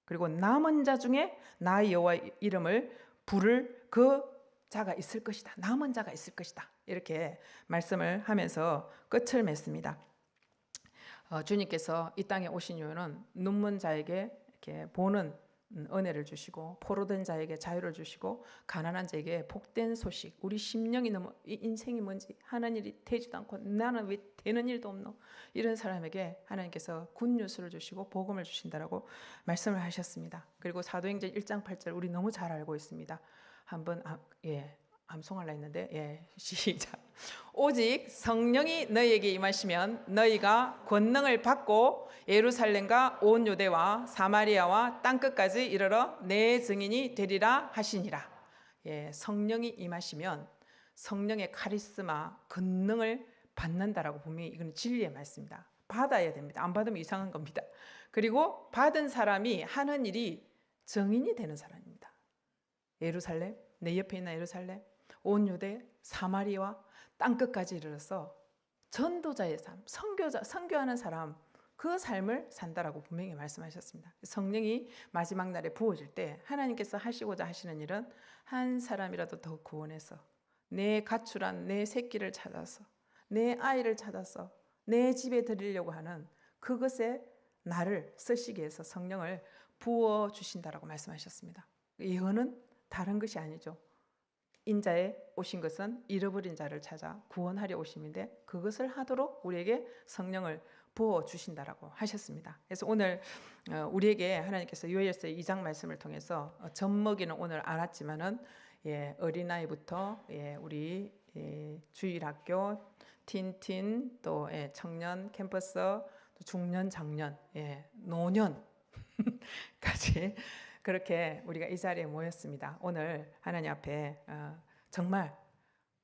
그리고 남은 자 중에 나 여호와의 이름을 부를 그 자가 있을 것이다. 남은 자가 있을 것이다. 이렇게 말씀을 하면서 끝을 맺습니다. 주님께서 이 땅에 오신 이유는 눈먼 자에게 이렇게 보는 은혜를 주시고, 포로된 자에게 자유를 주시고, 가난한 자에게 복된 소식, 우리 심령이 너무 인생이 뭔지 하는 일이 되지도 않고 나는 왜 되는 일도 없노, 이런 사람에게 하나님께서 굿뉴스를 주시고 복음을 주신다라고 말씀을 하셨습니다. 그리고 사도행전 1장 8절 우리 너무 잘 알고 있습니다. 한번 암송하려 했는데 시작. 오직 성령이 너희에게 임하시면 너희가 권능을 받고 예루살렘과 온 유대와 사마리아와 땅끝까지 이르러 내 증인이 되리라 하시니라. 성령이 임하시면 성령의 카리스마, 권능을 받는다라고 분명히 이건 진리의 말씀입니다. 받아야 됩니다. 안 받으면 이상한 겁니다. 그리고 받은 사람이 하는 일이 증인이 되는 사람입니다. 예루살렘, 내 옆에 있는 예루살렘, 온 유대, 사마리아와 땅끝까지 이르러서 전도자의 삶, 선교하는 사람, 그 삶을 산다라고 분명히 말씀하셨습니다. 성령이 마지막 날에 부어질 때 하나님께서 하시고자 하시는 일은 한 사람이라도 더 구원해서 내 가출한 내 새끼를 찾아서 내 아이를 찾아서 내 집에 드리려고 하는 그것에 나를 쓰시기 위해서 성령을 부어주신다라고 말씀하셨습니다. 예언은 다른 것이 아니죠. 인자에 오신 것은 잃어버린 자를 찾아 구원하려 오심인데 그것을 하도록 우리에게 성령을 부어주신다라고 하셨습니다. 그래서 오늘 우리에게 하나님께서 요엘서 2장 말씀을 통해서 젖먹이는 오늘 안 왔지만은 어린아이부터 우리 주일학교, 틴틴, 또 청년 캠퍼스, 또 중년, 장년, 노년까지 그렇게 우리가 이 자리에 모였습니다. 오늘 하나님 앞에 정말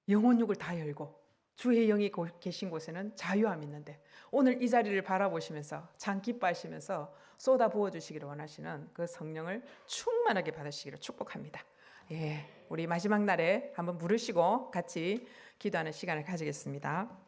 영혼육을 다 열고 주의 영이 계신 곳에는 자유함이 있는데 오늘 이 자리를 바라보시면서 참 기뻐하시면서 쏟아 부어주시기를 원하시는 그 성령을 충만하게 받으시기를 축복합니다. 우리 마지막 날에 한번 부르시고 같이 기도하는 시간을 가지겠습니다.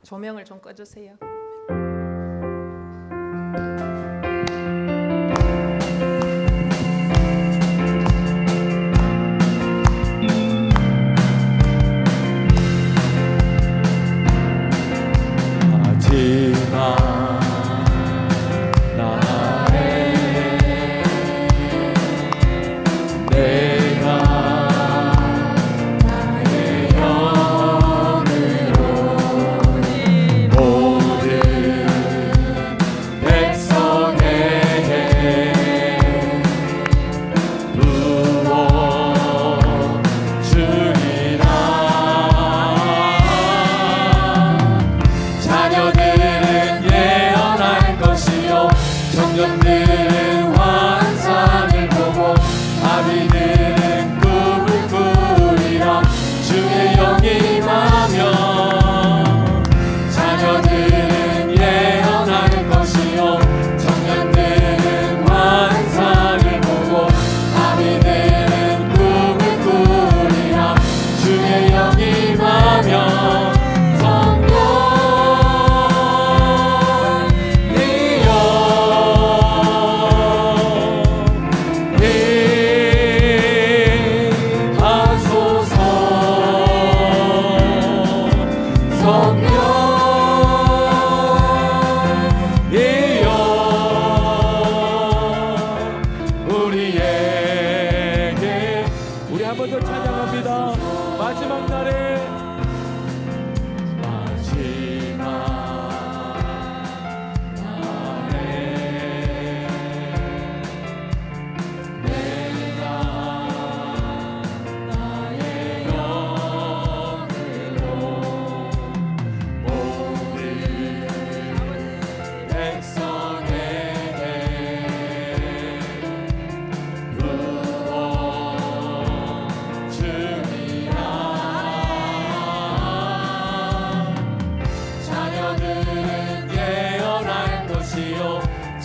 조명을 좀 꺼주세요.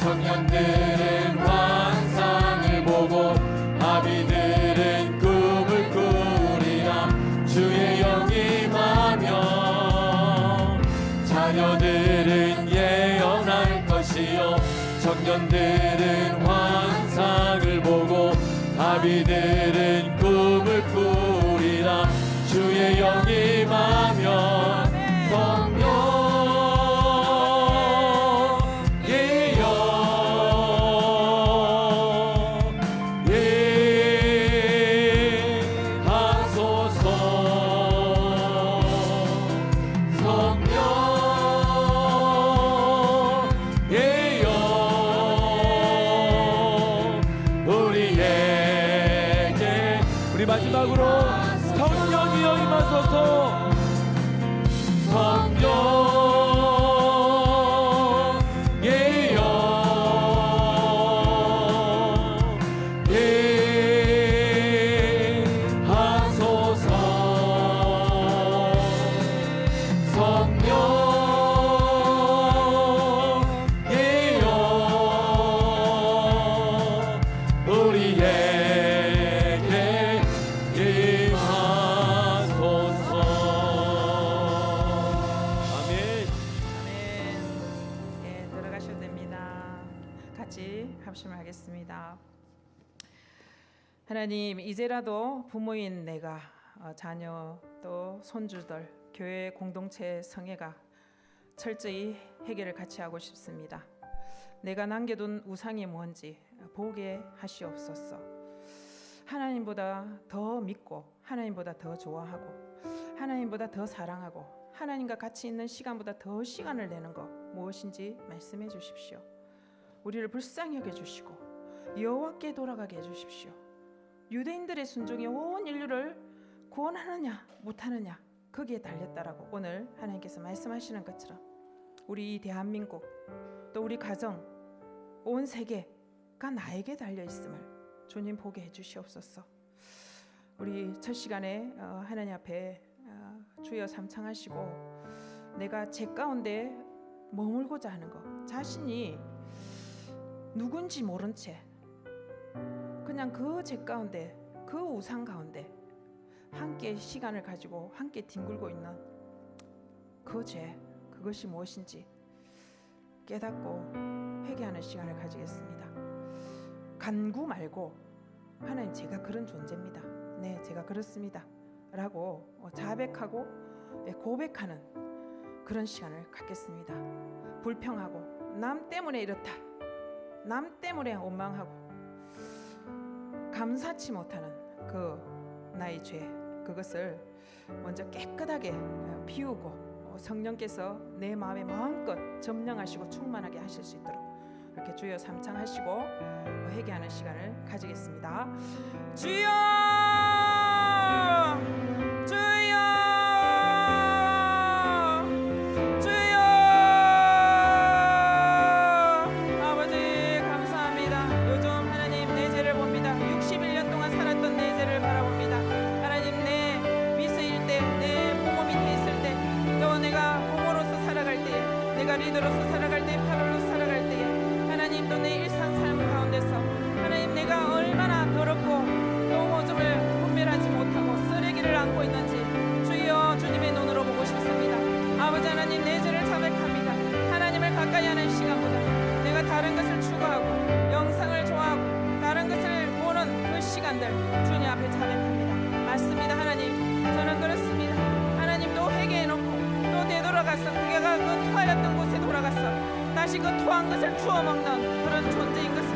청년들은 환상을 보고 아비들은 꿈을 꾸리라. 주의 영이 임하며 자녀들은 예언할 것이요 청년들은 환상을 보고 아비들은 꿈을 꾸리라. 주의 영이 임하며 성령 마지막으로 성령이여 임하소서. 합심하겠습니다. 하나님, 이제라도 부모인 내가 자녀 또 손주들 교회 공동체 성회가 철저히 해결을 같이 하고 싶습니다. 내가 남겨둔 우상이 뭔지 보게 하시옵소서. 하나님보다 더 믿고 하나님보다 더 좋아하고 하나님보다 더 사랑하고 하나님과 같이 있는 시간보다 더 시간을 내는 것 무엇인지 말씀해 주십시오. 우리를 불쌍히 여겨주시고 여호와께 돌아가게 해주십시오. 유대인들의 순종이 온 인류를 구원하느냐 못하느냐 거기에 달렸다라고 오늘 하나님께서 말씀하시는 것처럼 우리 대한민국 또 우리 가정 온 세계가 나에게 달려있음을 주님 보게 해주시옵소서. 우리 첫 시간에 하나님 앞에 주여 삼창하시고 내가 제 가운데 머물고자 하는 것 자신이 누군지 모른 채 그냥 그 죄 가운데 그 우상 가운데 함께 시간을 가지고 함께 뒹굴고 있는 그 죄 그것이 무엇인지 깨닫고 회개하는 시간을 가지겠습니다. 간구 말고 하나님 제가 그런 존재입니다. 네 제가 그렇습니다 라고 자백하고 고백하는 그런 시간을 갖겠습니다. 불평하고 남 때문에 이렇다 남 때문에 원망하고 감사치 못하는 그 나의 죄 그것을 먼저 깨끗하게 비우고 성령께서 내 마음에 마음껏 점령하시고 충만하게 하실 수 있도록 이렇게 주여 삼창하시고 회개하는 시간을 가지겠습니다. 주여 주여 주여 아버지 감사합니다. 요즘 하나님 내 죄를 봅니다. 61년 동안 살았던 내 죄를 바라봅니다. 하나님 내 미스일 때 내 부모 밑에 있을 때 또 내가 부모로서 살아갈 때에 내가 리더로서 살아갈 때 파로로서 살아갈 때에 하나님 또 내 일상 삶 가운데서 하나님 내가 얼마나 더럽고 또 오줌을 분별하지 못하고 쓰레기를 안고 있는지 주여 주님의 눈으로 보고 싶습니다. 아버지 하나님 내 죄를 자백합니다. 하나님을 가까이 하는 시간보다 내가 다른 것을 추구하고 영상을 좋아하고 다른 것을 보는 그 시간들 주님 앞에 자백합니다. 맞습니다. 하나님 저는 그렇습니다. 하나님 또 회개해놓고 또 되돌아가서 그가 그 토하였던 곳에 돌아가서 다시 그 토한 것을 주워 먹는 그런 존재인 것을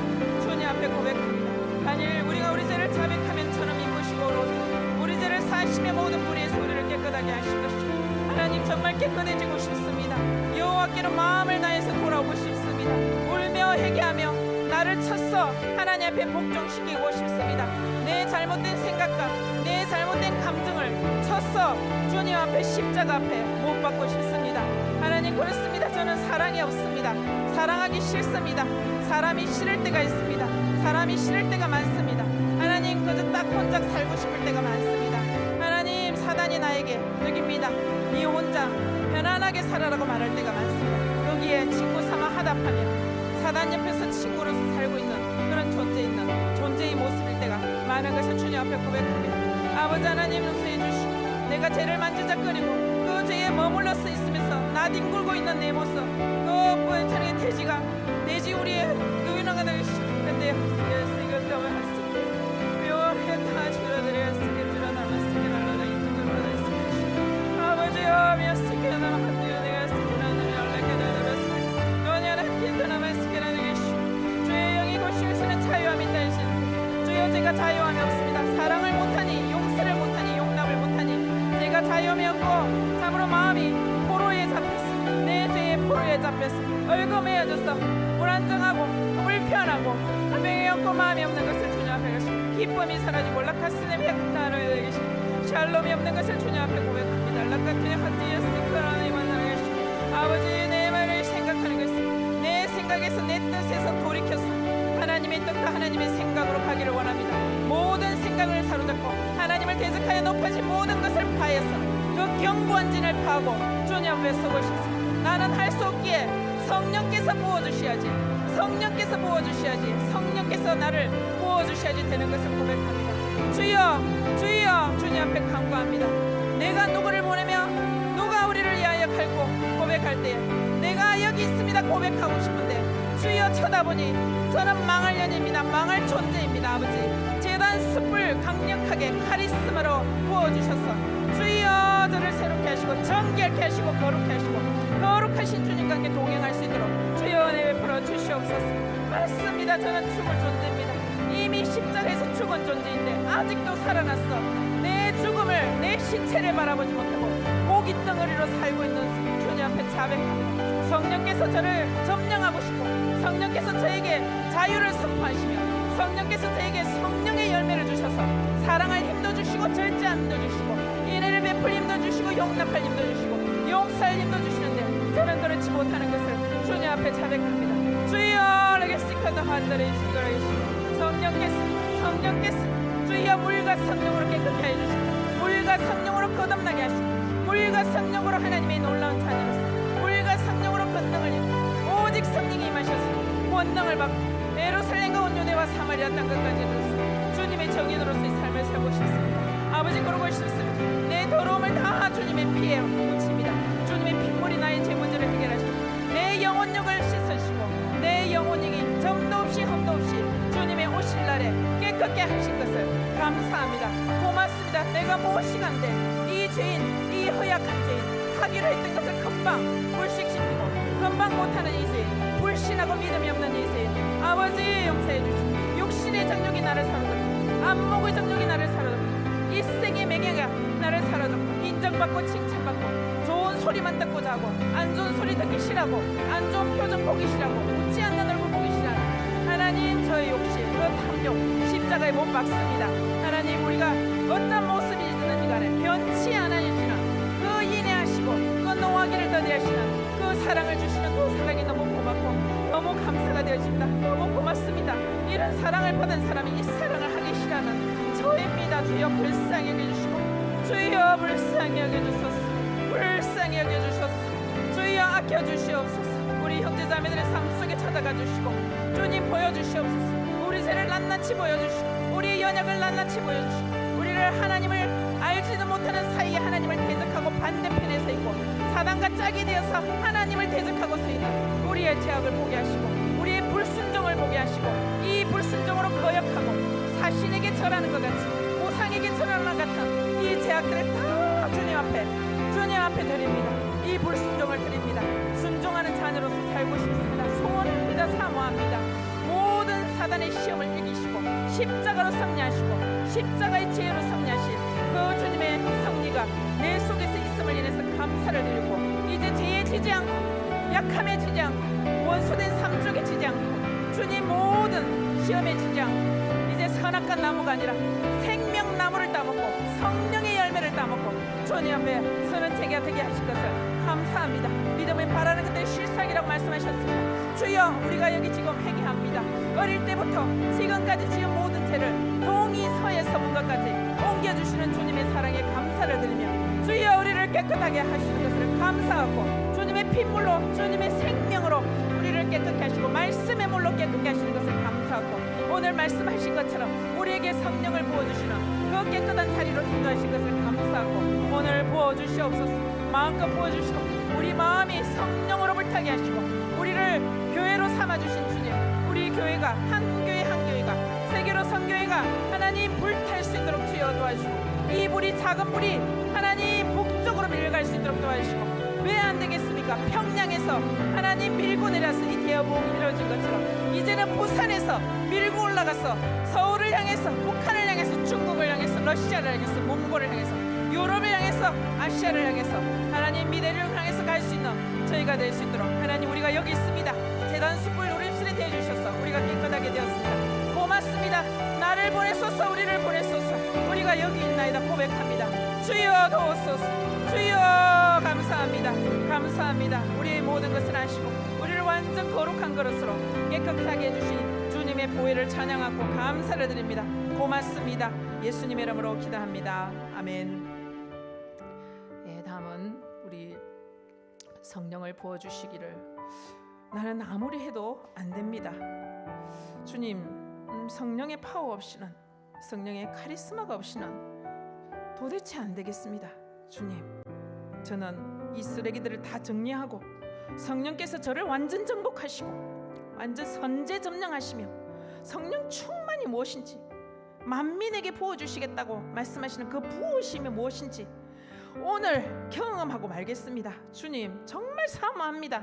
주님 앞에 고백합니다. 만일 우리가 우리 죄를 자백하면 저는 이쁘시고 오로소 우리 죄를 사하심의 모든 무리에서 우리를 깨끗하게 하실 것이죠. 하나님 정말 깨끗해지고 싶습니다. 여호와께로 마음을 다해서 돌아오고 싶습니다. 울며 회개하며 나를 쳤어 하나님 앞에 복종시키고 싶습니다. 내 잘못된 생각과 내 잘못된 감정을 쳤어 주님 앞에 십자가 앞에 못 박고 싶습니다. 하나님 그렇습니다. 저는 사랑이 없습니다. 사랑하기 싫습니다. 사람이 싫을 때가 있습니다. 사람이 싫을 때가 많습니다. 하나님 그저 딱 혼자 살고 싶을 때가 많습니다. 하나님 사단이 나에게 여깁니다. 네 혼자 편안하게 살아라고 말할 때가 많습니다. 여기에 친구 삼아 하답하며 사단 옆에서 친구로서 살고 있는 그런 존재의 모습일 때가 많은 것을 주님 앞에 고백합니다. 아버지 하나님 용서해 주시고 내가 죄를 만지작거리고 그 죄에 머물러서 있으면서 나뒹굴고 있는 내 모습 그 부연천의 돼지 우리의 그 위너가 되기 시작한데 이것도 할수 묘해 다 줄어들였으니 줄어남았으니 날로다 이쪽으로 했으니 아버지여 미었으니 나한테요 내가 쓰기는 연락해 나더랬으니 너냐라 기도남았으니 나에게 주의 영이 고시우시는 자유함이 있다이신 주여 제가 자유함이 없습니다. 사랑을 못하니 용서를 못하니 용납을 못하니 제가 자유함이 없고 참으로 마음이 포로에 잡혔습니다. 내 죄의 포로에 잡혔습니다. 얼거매어져서 불안정하고 불편하고 한병이 없고 마음이 없는 것을 주님 앞에 기쁨이 사라지고 라카스네미아 나라에 계시고 샬롬이 없는 것을 주님 앞에 고백합니다. 라카트네 하티에스 크라나이만 나라에 계시고 아버지 내 말을 생각하는 것을 내 생각에서 내 뜻에서 돌이켜서 하나님의 뜻과 하나님의 생각으로 가기를 원합니다. 모든 생각을 사로잡고 하나님을 대적하여 높아진 모든 것을 파해서 그 견고한 진을 파고 주님 앞에 서고 싶습니다. 나는 할 수 없기에 성령께서 부어주셔야지, 성령께서 부어주셔야지, 성령께서 나를 부어주셔야지 되는 것을 고백합니다. 주여 주여 주님 앞에 간구합니다. 내가 누구를 보내며 누가 우리를 위하여 갈고 고백할 때에 내가 여기 있습니다 고백하고 싶은데 주여 쳐다보니 저는 망할 년입니다. 망할 존재입니다. 아버지 재단 숯불 강력하게 카리스마로 부어주셔서 주여 저를 새롭게 하시고 정결케 하시고 거룩케 하시고 거룩하신 주님과 함께 동행할 수 있도록 주여 은혜 베풀어 주시옵소서. 맞습니다. 저는 죽을 존재입니다. 이미 십자가에서 죽은 존재인데 아직도 살아났어. 내 죽음을 내 시체를 바라보지 못하고 고기 덩어리로 살고 있는 주님 앞에 자백합니다. 성령께서 저를 점령하고 싶고 성령께서 저에게 자유를 선포하시며 성령께서 저에게 성령의 열매를 주셔서 사랑할 힘도 주시고 절제할 힘도 주시고 인애를 베풀 힘도 주시고 용납할 힘도 주시고 용서할 힘도 주시는데 저는 그렇지 못하는 것을 주님 앞에 자백합니다. 주여 레게시카다 한다레 시가레시 성령께서 주여 물과 성령으로 깨끗하게 해주시고 물과 성령으로 거듭나게 하시고 물과 성령으로 하나님의 놀라운 찬양을 물과 성령으로 권능을 입고 오직 성령이 임하셔서 권능을 받고 예루살렘과 온 유대와 사마리아 땅끝까지 이르러서 주님의 정인으로서의 삶을 살고 싶습니다. 아버지 그러고 싶습니다. 내 더러움을 다 주님의 피에 묻힙니다. 주님의 핏물이 나의 죄 문제를 해결하시고 내 영혼력을 씻으시고 내 영혼력이 점도 없이 흠도 없이 주님의 오실 날에 깨끗게 하신 것을 감사합니다. 고맙습니다. 내가 무엇이간데 이 죄인 이 허약한 죄인 하기로 했던 것을 금방 불식시키고 금방 못하는 이 죄인 불신하고 믿음이 없는 이 죄인 아버지 용서해 주시고 육신의 정욕이 나를 사로잡고 안목의 정욕이 나를 사로잡고 일생의 맹해가 나를 사로잡고 인정받고 칭찬받고 좋은 소리만 듣고 자고 안 좋은 소리 듣기 싫어하고 안 좋은 표정 보기 싫어하고 웃지 않는 얼굴 보기 싫어하는 하나님 저의 욕심 그 탐욕 십자가에 못 박습니다. 하나님 우리가 어떤 모습이든지 간에 변치 않으시는 그 인내하시고 그 노하기를 더디하시는 그 사랑을 주시는 그 사랑이 너무 고맙고 너무 감사가 되어집니다. 너무 고맙습니다. 이런 사랑을 받은 사람이 이 사랑을 하기 싫어하는 저입니다. 주여 불쌍히 여겨주시고 주여 불쌍히 여겨주소서. 불쌍히 여겨주소서. 주여 아껴주시옵소서. 우리 형제자매들의 삶 속에 찾아가 주시고 주님 보여주시옵소서. 우리 죄를 낱낱이 보여주시고 우리의 연약을 낱낱이 보여주시고 우리를 하나님을 알지도 못하는 사이에 하나님을 대적하고 반대편에 서 있고 사단과 짝이 되어서 하나님을 대적하고 서 있는 우리의 죄악을 보게 하시고 우리의 불순종을 보게 하시고 이 불순종으로 거역하고 사신에게 절하는 것 같이 우상에게 절하는 것 같은 이 죄악들을 다 주님 앞에 드립니다. 이 불순종을 드립니다. 순종하는 자녀로서 살고 싶습니다. 소원합니다. 사모합니다. 모든 사단의 시험을 이기시고 십자가로 승리하시고 십자가의 지혜로 승리하신 그 주님의 승리가 내 속에서 있음을 인해서 감사를 드리고 이제 죄에 지지 않고 약함에 지지 않고 원수된 삶 속에 지지 않고 주님 모든 시험에 지지 않고 이제 선악과 나무가 아니라 생명나무를 따먹고 성령의 열매를 따먹고 주님 앞에 서는 제가 되게 하실 것을 감사합니다. 믿음을 바라는 그들의 실상이라고 말씀하셨습니다. 주여 우리가 여기 지금 회개합니다. 어릴 때부터 지금까지 지은 모든 죄를 동이 서에서 문 것까지 옮겨주시는 주님의 사랑에 감사를 드리며 주여 우리를 깨끗하게 하시는 것을 감사하고 주님의 핏물로 주님의 생명으로 우리를 깨끗게 하시고 말씀의 물로 깨끗게 하시는 것을 감사하고 오늘 말씀하신 것처럼 우리에게 성령을 부어주시는 그 깨끗한 자리로 인도하신 것을 감사하고 오늘 부어주시옵소서. 마음껏 부어주시고 우리 마음이 성령으로 불타게 하시고 우리를 교회로 삼아주신 주님 우리 교회가 한 교회 한 교회가 세계로 선교회가 하나님 불탈 수 있도록 주여 도와주시고 이 불이 작은 불이 하나님 북쪽으로 밀려갈 수 있도록 도와주시고 왜 안 되겠습니까? 평양에서 하나님 밀고 내려서 이 대여봉이 이루어진 것처럼 이제는 부산에서 밀고 올라가서 서울을 향해서 북한을 향해서 중국을 향해서 러시아를 향해서 몽골을 향해서 유럽을 향해서 아시아를 향해서 하나님 미래를 향해서 갈 수 있는 저희가 될 수 있도록 하나님 우리가 여기 있습니다. 재단 숯불 우리 입술에 대주셔서 우리가 깨끗하게 되었습니다. 고맙습니다. 나를 나를 보내소서, 우리를 보내소서. 우리가 여기 있나이다 고백합니다. 주여 도우소서. 주여 감사합니다. 감사합니다. 우리의 모든 것을 아시고 우리를 완전 거룩한 그릇으로 깨끗하게 해주신 주님의 보혜를 찬양하고 감사를 드립니다. 고맙습니다. 예수님의 이름으로 기도합니다. 아멘. 네, 다음은 우리 성령을 부어주시기를. 나는 아무리 해도 안 됩니다. 주님, 성령의 파워 없이는, 성령의 카리스마가 없이는 도대체 안 되겠습니다. 주님, 저는 이 쓰레기들을 다 정리하고 성령께서 저를 완전 정복하시고 완전 선제 점령하시며 성령 충만이 무엇인지, 만민에게 부어주시겠다고 말씀하시는 그 부으심이 무엇인지 오늘 경험하고 말겠습니다. 주님, 정말 사모합니다.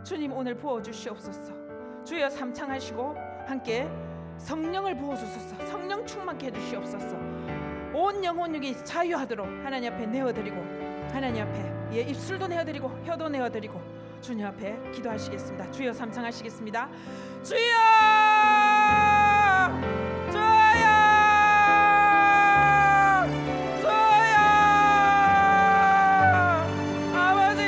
주님, 오늘 부어주시옵소서. 주여 삼창하시고 함께 성령을 부어주소서. 성령 충만케 해주시옵소서. 온 영혼육이 자유하도록 하나님 앞에 내어드리고, 하나님 앞에 입술도 내어드리고 혀도 내어드리고 주님 앞에 기도하시겠습니다. 주여 삼창하시겠습니다. 주여, 주여, 주여. 아버지,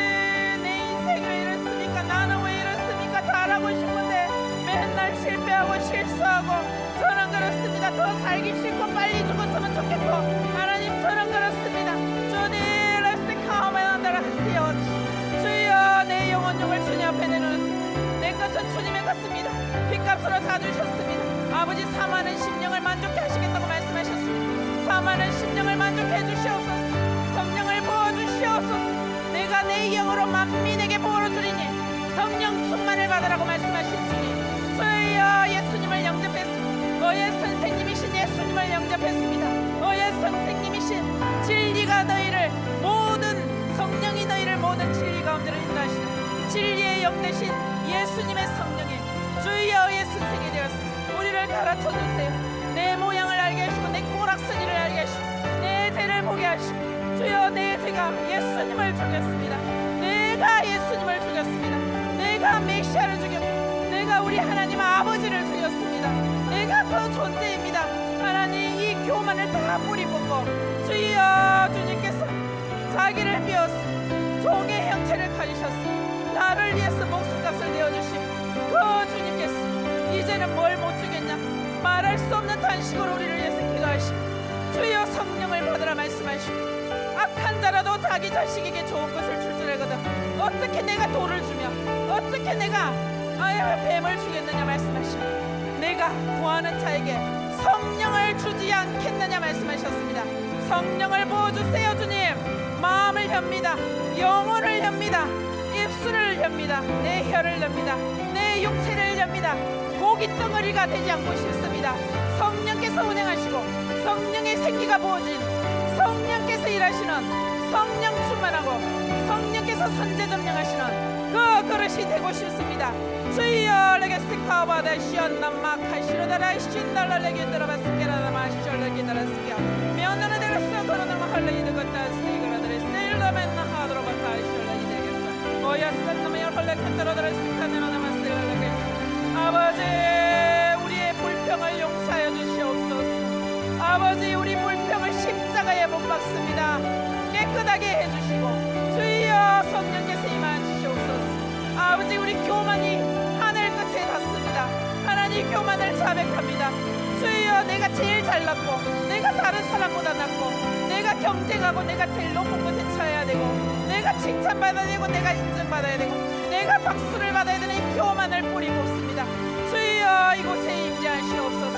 내 인생 왜 이렇습니까? 나는 왜 이렇습니까? 잘하고 싶은데 맨날 실패하고 실수하고 저는 그렇습니다. 더 살기 싫고 빨리 죽었으면 좋겠고 하나님, 저는 그렇습니다. 주님, 레스카오메나다라 하시오. 주여, 내 영혼육을 주님 앞에 내놓습니다. 내 것은 주님의 것입니다. 핏값으로 사주셨습니다. 아버지, 사많은 심령을 만족케 하시겠다고 말씀하셨습니다. 사많은 심령을 만족해 주시옵소서. 성령을 부어주시옵소서. 내가 내 영으로 만민에게 부어주리니 성령 충만을 받으라고 말씀하신 주님, 주여, 예수님을 영접했습니다. 너의 선생님이신 예수님을 영접했습니다. 너의 선생님이신 진리가 너희를, 모든 성령이 너희를 모든 진리 가운데로 인도하시는 진리의 영 되신 예수님의 성령에 주여의 선생이 되었습니다. 우리를 가르쳐 주세요. 내 모양을 알게 하시고 내 꼬락서니를 알게 하시고 내 죄를 보게 하시고, 주여, 내 죄가 예수님을 죽였습니다. 내가 예수님을 죽였습니다. 내가 메시아를 죽였고 내가 우리 하나님 아버지를 죽였습니다. 내가 그 존재입니다. 하나님, 이 교만을 다 뿌리 뽑고 주여, 주님께서 자기를 비워서 종의 형체를 가지셨습니다. 나를 위해서 목숨값을 내어주신 그 주님께서 이제는 뭘 못 주겠냐, 말할 수 없는 단식으로 우리를 위해서 기도하시고 주여, 성령을 받으라 말씀하시고, 악한 자라도 자기 자식에게 좋은 것을 줄 줄 알거든 어떻게 내가 돌을 주며 어떻게 내가 뱀을 주겠느냐 말씀하시고, 내가 구하는 자에게 성령을 주지 않겠느냐 말씀하셨습니다. 성령을 부어주세요. 주님, 마음을 엽니다. 영혼을 엽니다. 입술을 엽니다. 내 혀를 엽니다. 내 육체를 엽니다. 고기 덩어리가 되지 않고 싶습니다. 성령께서 운행하시고 성령의 생기가 부어진, 성령께서 일하시는, 성령 충만하고 성령께서 선제 점령하시는 그 그릇이 되고 싶습니다. 주여, 레게스카바다 시온남마 카시로다라 신달라레게 들어봤스케라나 마시올레게 들었스케 면나는 데르스 거로나마 할레이드 것다 스테이그라드레 셀라멘나 하드로바타 시올레게 되겠어 오야스나메 헐레케 들어드레스카네나마 셀라레게. 아버지, 우리의 불평을 용서하여 주시옵소서. 아버지, 우리 불평을 십자가에 못 박습니다. 깨끗하게 해주시고 주여, 성령께서 임하시옵소서. 아버지, 우리 교만이 하늘 끝에 닿습니다. 하나님, 교만을 자백합니다. 주여, 내가 제일 잘났고 내가 다른 사람보다 낫고 내가 경쟁하고 내가 제일 높은 곳에 처해야 되고 내가 칭찬받아야 되고 내가 인정받아야 되고 내가 박수를 받아야 되는 이 교만을 뿌리 뽑습니다. 주여, 이곳에 임재하시옵소서.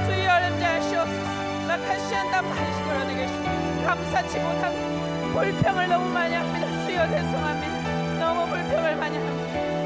주여, 임재하시옵소서. 라카시안다 만시거라 되겠시오. 감사치 못한 불평을 너무 많이 합니다. 주여, 죄송합니다. 너무 불평을 많이 합니다.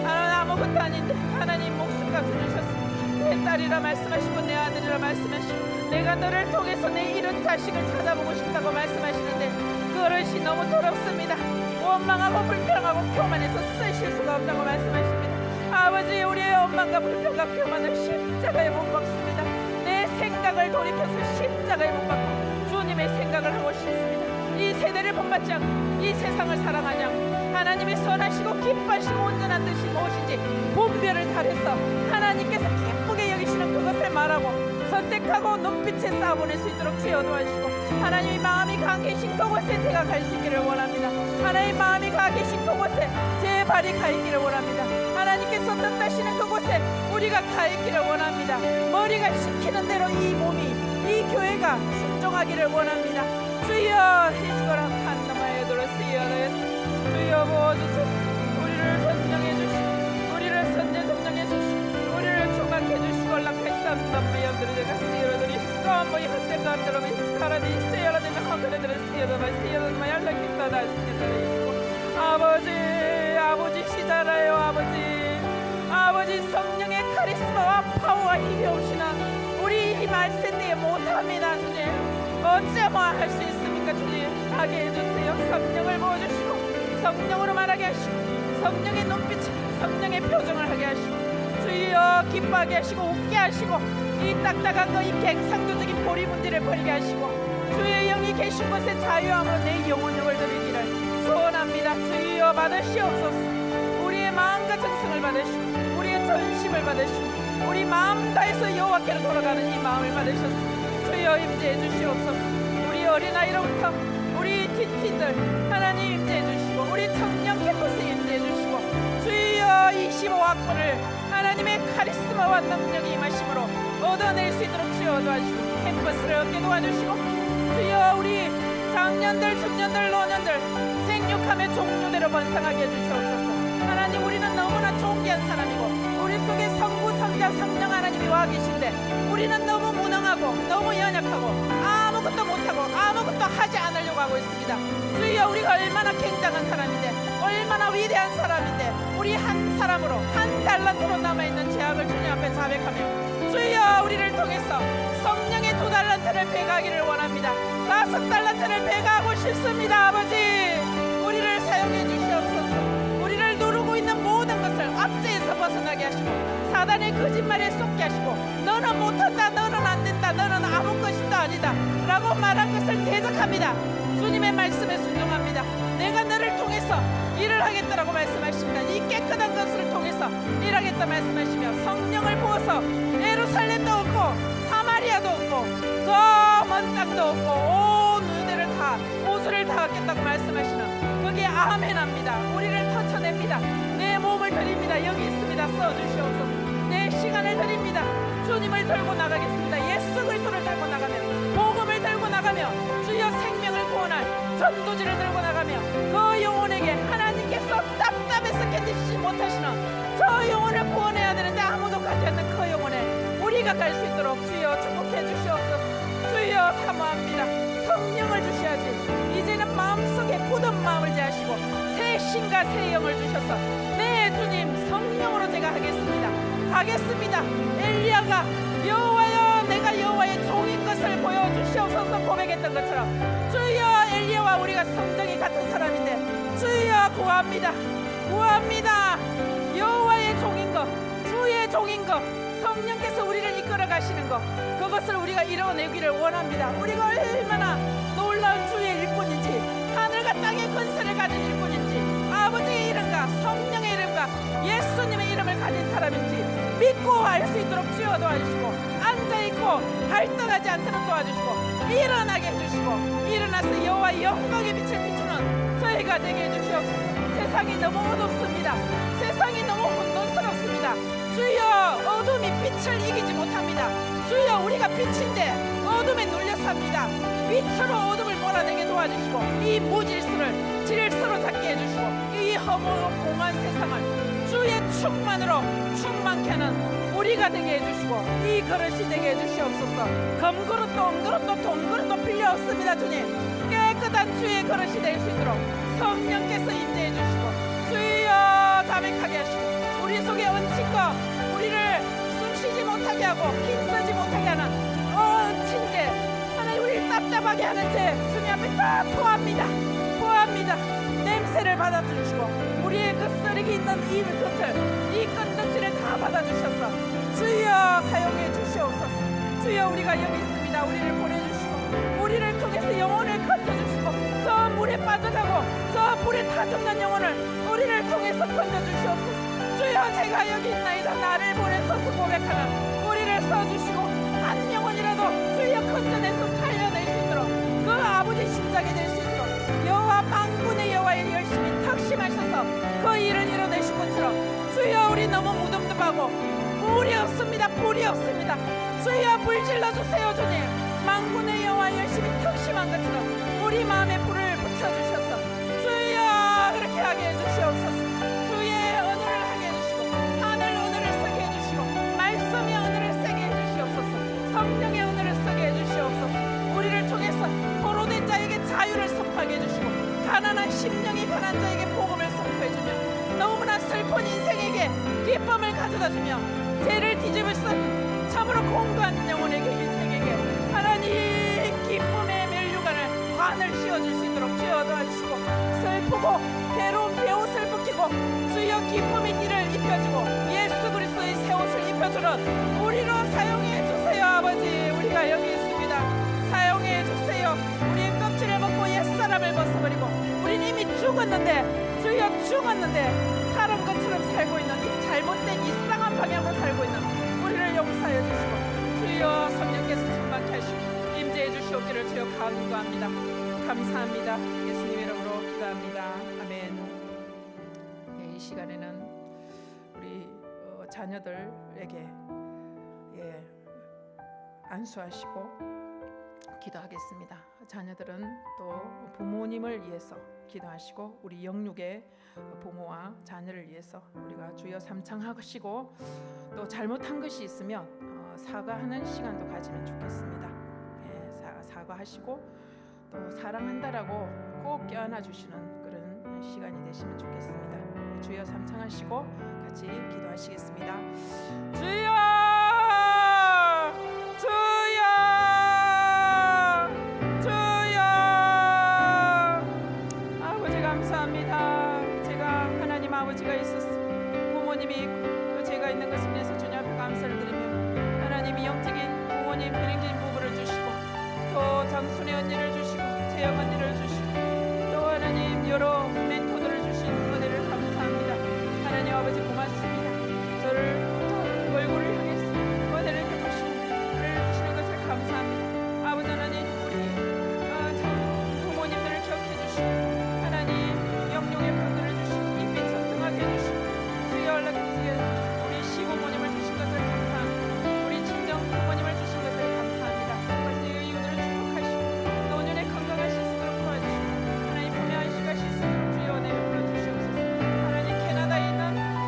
하나님, 아무것도 아닌데 하나님 목숨값을 주셨습니다. 내 딸이라 말씀하시고 내 아들이라 말씀하시고 내가 너를 통해서 내 잃은 자식을 찾아보고 싶다고 말씀하시는데 그릇이 너무 더럽습니다. 원망하고 불평하고 교만해서 쓰실 수가 없다고 말씀하십니다. 아버지, 우리의 원망과 불평과 교만을 십자가에 못 박습니다. 내 생각을 돌이켜서 십자가에 못 박고 주님의 생각을 하고 싶습니다. 이 세대를 본받지 않고 이 세상을 사랑하지 않고 하나님의 선하시고 기뻐하시고 온전한 뜻이 무엇인지 분별을 잘해서 하나님께서 기쁘게 여기시는 그것을 말하고 선택하고 눈빛에 쌓아보낼 수 있도록 주여 도와주시고, 하나님의 마음이 가 계신 그곳에 제가 갈 수 있기를 원합니다. 하나님의 마음이 가 계신 그곳에 제 발이 가 있기를 원합니다. 하나님께서 뜻하시는 그곳에 우리가 가 있기를 원합니다. 머리가 시키는 대로 이 몸이, 이 교회가 순종하기를 원합니다. 주여 히스거라 칸나마에 들었으여 주여 보아주소서. 우리를 선정해 주시고, 우리를 선제 선정해 주시고, 우리를 충만케 주시고, 락해쌈밤의 여들을 가스여들이 스카모이 한때감들을 스카라디 스여라디며 하그레들을 스여다마 연락했다다 스여다리시고, 아버지 시자라요. 아버지 성령의 카리스마와 파워와 힘이 없이나 우리 이 말세대에 못합니다. 주님, 어찌하면 할 수 있습니까? 주님, 하게 해주세요. 성령을 부어주시고, 성령으로 말하게 하시고, 성령의 눈빛, 성령의 표정을 하게 하시고, 주여 기뻐하게 하시고, 웃게 하시고, 이 딱딱한 거, 이 갱상도적인 보리문제를 버리게 하시고, 주의 영이 계신 곳에 자유함으로 내 영혼을 드리기를 소원합니다. 주여 받으시옵소서. 우리의 마음과 정성을 받으시고, 우리의 전심을 받으시고, 우리 마음 다해서 여호와께로 돌아가는 이 마음을 받으셨습니다. 주여 임재해 주시옵소서. 우리 어린아이로부터 우리 뒷팀들 하나님 임재해 주시고, 우리 청년 캠퍼스에 임재해 주시고, 주여 25학번을 하나님의 카리스마와 능력이 임하심으로 얻어낼 수 있도록 주여 도와주시고, 캠퍼스를 얻게 도와주시고, 주여 우리 장년들, 중년들, 노년들 생육함의 종류대로 번성하게 해주시옵소서. 하나님, 우리는 너무나 존귀한 사람이고 우리 속에 성부, 성자, 성령 하나님이 와 계신데 우리는 너무 무능하고 너무 연약하고 아무것도 못하고 아무것도 하지 않으려고 하고 있습니다. 주여, 우리가 얼마나 굉장한 사람인데, 얼마나 위대한 사람인데, 우리 한 사람으로, 한 달란트로 남아있는 죄악을 주님 앞에 자백하며, 주여 우리를 통해서 성령의 2달란트를 배가하기를 원합니다. 5달란트를 배가하고 싶습니다. 아버지, 우리를 사용해 주시옵소서. 우리를 누르고 있는 모든 것을 압제에서 벗어나게 하시고, 사단의 거짓말에 쏟게 하시고, 너는 못한다, 너는 안 된다, 너는 아무 것도 아니다 라고 말한 것을 대적합니다. 주님의 말씀에 순종합니다. 내가 너를 통해서 일을 하겠다라고 말씀하십니다. 이 깨끗한 것을 통해서 일하겠다 말씀하시며, 성령을 부어서 예루살렘도 없고 사마리아도 없고 저 먼 땅도 없고 온 유대를 다, 오수를 다 얻겠다고 말씀하시는 거기에 아멘합니다. 우리를 터쳐냅니다. 내 몸을 드립니다. 여기 있습니다. 써주시옵소서. 내 시간을 드립니다. 주님을 들고 나가겠습니다. 예수 그리스도를 들고 나가며, 복음을 들고 나가며, 주여 생명을 구원할 전도지를 들고 나가며, 그 영혼에게 하나님께서 답답해서 견디지 못하시는 저 영혼을 구원해야 되는데 아무도 가지 않는 그 영혼에 우리가 갈 수 있도록 주여 축복해 주시옵소서. 주여 사모합니다. 성령을 주셔야지. 이제는 마음속에 굳은 마음을 제하시고 새 신과 새 영을 주셔서, 네 주님, 성령으로 제가 가겠습니다. 엘리야가 여호와여, 내가 여호와의 종인 것을 보여주시옵소서 고백했던 것처럼, 주여 엘리야와 우리가 성정이 같은 사람인데 주여 구합니다. 여호와의 종인 것, 주의 종인 것, 성령께서 우리를 이끌어 가시는 것, 그것을 우리가 이뤄내기를 원합니다. 우리가 얼마나 놀라운 주의 일꾼인지, 하늘과 땅의 권세를 가진 일꾼인지, 아버지의 이름과 성령의 이름과 예수님의 이름을 가진 사람인지 믿고 알 수 있도록 주여 도와주시고, 앉아있고 갈등하지 않도록 도와주시고, 일어나게 해주시고, 일어나서 여호와의 영광의 빛을 비추는 저희가 되게 해주시옵소서. 세상이 너무 어둡습니다. 세상이 너무 혼돈스럽습니다. 주여, 어둠이 빛을 이기지 못합니다. 주여, 우리가 빛인데 어둠에 눌려 삽니다. 빛으로 어둠을 몰아내게 도와주시고, 이 무질서를 질서로 잡게 해주시고, 이 허무하고 공한 세상을 주의 충만으로 충만케 하는 우리가 되게 해주시고, 이 그릇이 되게 해주시옵소서. 금그릇도 은그릇도 돈그릇도 필요 없습니다. 주님, 깨끗한 주의 그릇이 될 수 있도록 성령께서 임재해 주시고, 주여 자백하게 하시고, 우리 속에 얹힌 것, 우리를 숨쉬지 못하게 하고 힘쓰지 못하게 하는 얹힌 죄, 하나님 우리를 답답하게 하는 죄 주님 앞에 다 토합니다. 냄새를 받아주시고, 우리의 그 쓰레기 있는 이 것을, 이 건덕지를 다 받아주셔서 주여 사용해 주시옵소서. 주여, 우리가 여기 있습니다. 우리를 보내주시고, 우리를 통해서 영혼을 건져주시고, 저 물에 빠져가고 저 불에 타 죽는 영혼을 우리를 통해서 건져주시옵소서. 주여, 제가 여기 있나이다. 나를 보내소서 고백하는 우리를 써주시고, 한 영혼 주여 건져내서 살려낼 수 있도록 그 아버지 심장이 될 수 있도록 여호와 만군의 여호와의 열심히 탁심하셔서 그 일을 이뤄내신 것처럼 주여 우리 너무 무덤덤하고 불이 없습니다. 불이 없습니다. 주여 불 질러주세요. 주님 만군의 여호와 열심히 탁심한 것처럼 우리 마음에 불을 붙여주셔서 주여 그렇게 하게 해주시옵소서. 주의 은혜를 하게 해주시고 하늘 은혜를 쓰게 해주시고 말씀의 은혜를 쓰게 해주시옵소서. 성령의 은혜를 쓰게 해주시옵소서. 우리를 통해서 포로된 자에게 자유를 선포하게 해주시고 가난한 심령이 가난한 자에게 복음을 선포해주며 너무나 슬픈 인생에게 기쁨을 가져다주며 죄를 뒤집을 수 참으로 공고한 영혼에게 인생에게 하나님 기쁨의 면류관을 관을 씌워줄 수 있도록 주여 도와주시고 슬프고 괴로운 배옷을 벗기고 주여 기쁨의 띠를 입혀주고 예수 그리스도의 새 옷을 입혀주는 우리로 사용해 주세요. 아버지 우리가 여기 있습니다. 사용해 주세요. 우리의 껍질을 벗고 옛사람을 벗어버리고 우린 이미 죽었는데 주여 죽었는데 사람 것처럼 살고 있는 이 잘못된 이상한 방향으로 살고 있는 우리를 용서해 주시고 주여 성령께서 충만케 하시고 임재해 주시옵기를 주여 간구합니다. 감사합니다. 예수님 이름으로 기도합니다. 아멘. 이 시간에는 우리 자녀들에게 안수하시고 기도하겠습니다. 자녀들은 또 부모님을 위해서 기도하시고 우리 영육의 부모와 자녀를 위해서 우리가 주여 삼창하시고 또 잘못한 것이 있으면 사과하는 시간도 가지면 좋겠습니다. 사과하시고 또 사랑한다라고 꼭 껴안아 주시는 그런 시간이 되시면 좋겠습니다. 주여 삼창하시고 같이 기도하시겠습니다. 주여 감사합니다. 제가 하나님 아버지가 있었어 부모님이 있고 또 제가 있는 것을 위해서 주님 앞에 감사를 드리며 하나님이 영적인 부모님 비행진 부부를 주시고 또 장순의 언니를 주시고 재영 언니를 주시고 또 하나님 여러 멘토들을 주신 은혜를 감사합니다. 하나님 아버지 고맙습니다. 저를 또 얼굴을 향해서 은혜를 베푸시고 은혜를 주시는 것을 감사합니다. 아버지 하나님 우리 부모님들을 기억해 주시고 영용의 분들을 주시고 입이 청청하게 해주시고 주여 연락주시게 우리 시부모님을 주신 것을 감사합니다. 우리 친정 부모님을 주신 것을 감사합니다. 벌써 이웃을 축복하시고 노년에 건강할 수 있도록 도와주시고 하나님 보매할 수가 있도록 주여 은혜를 불러주시옵소서. 하나님 캐나다에 있는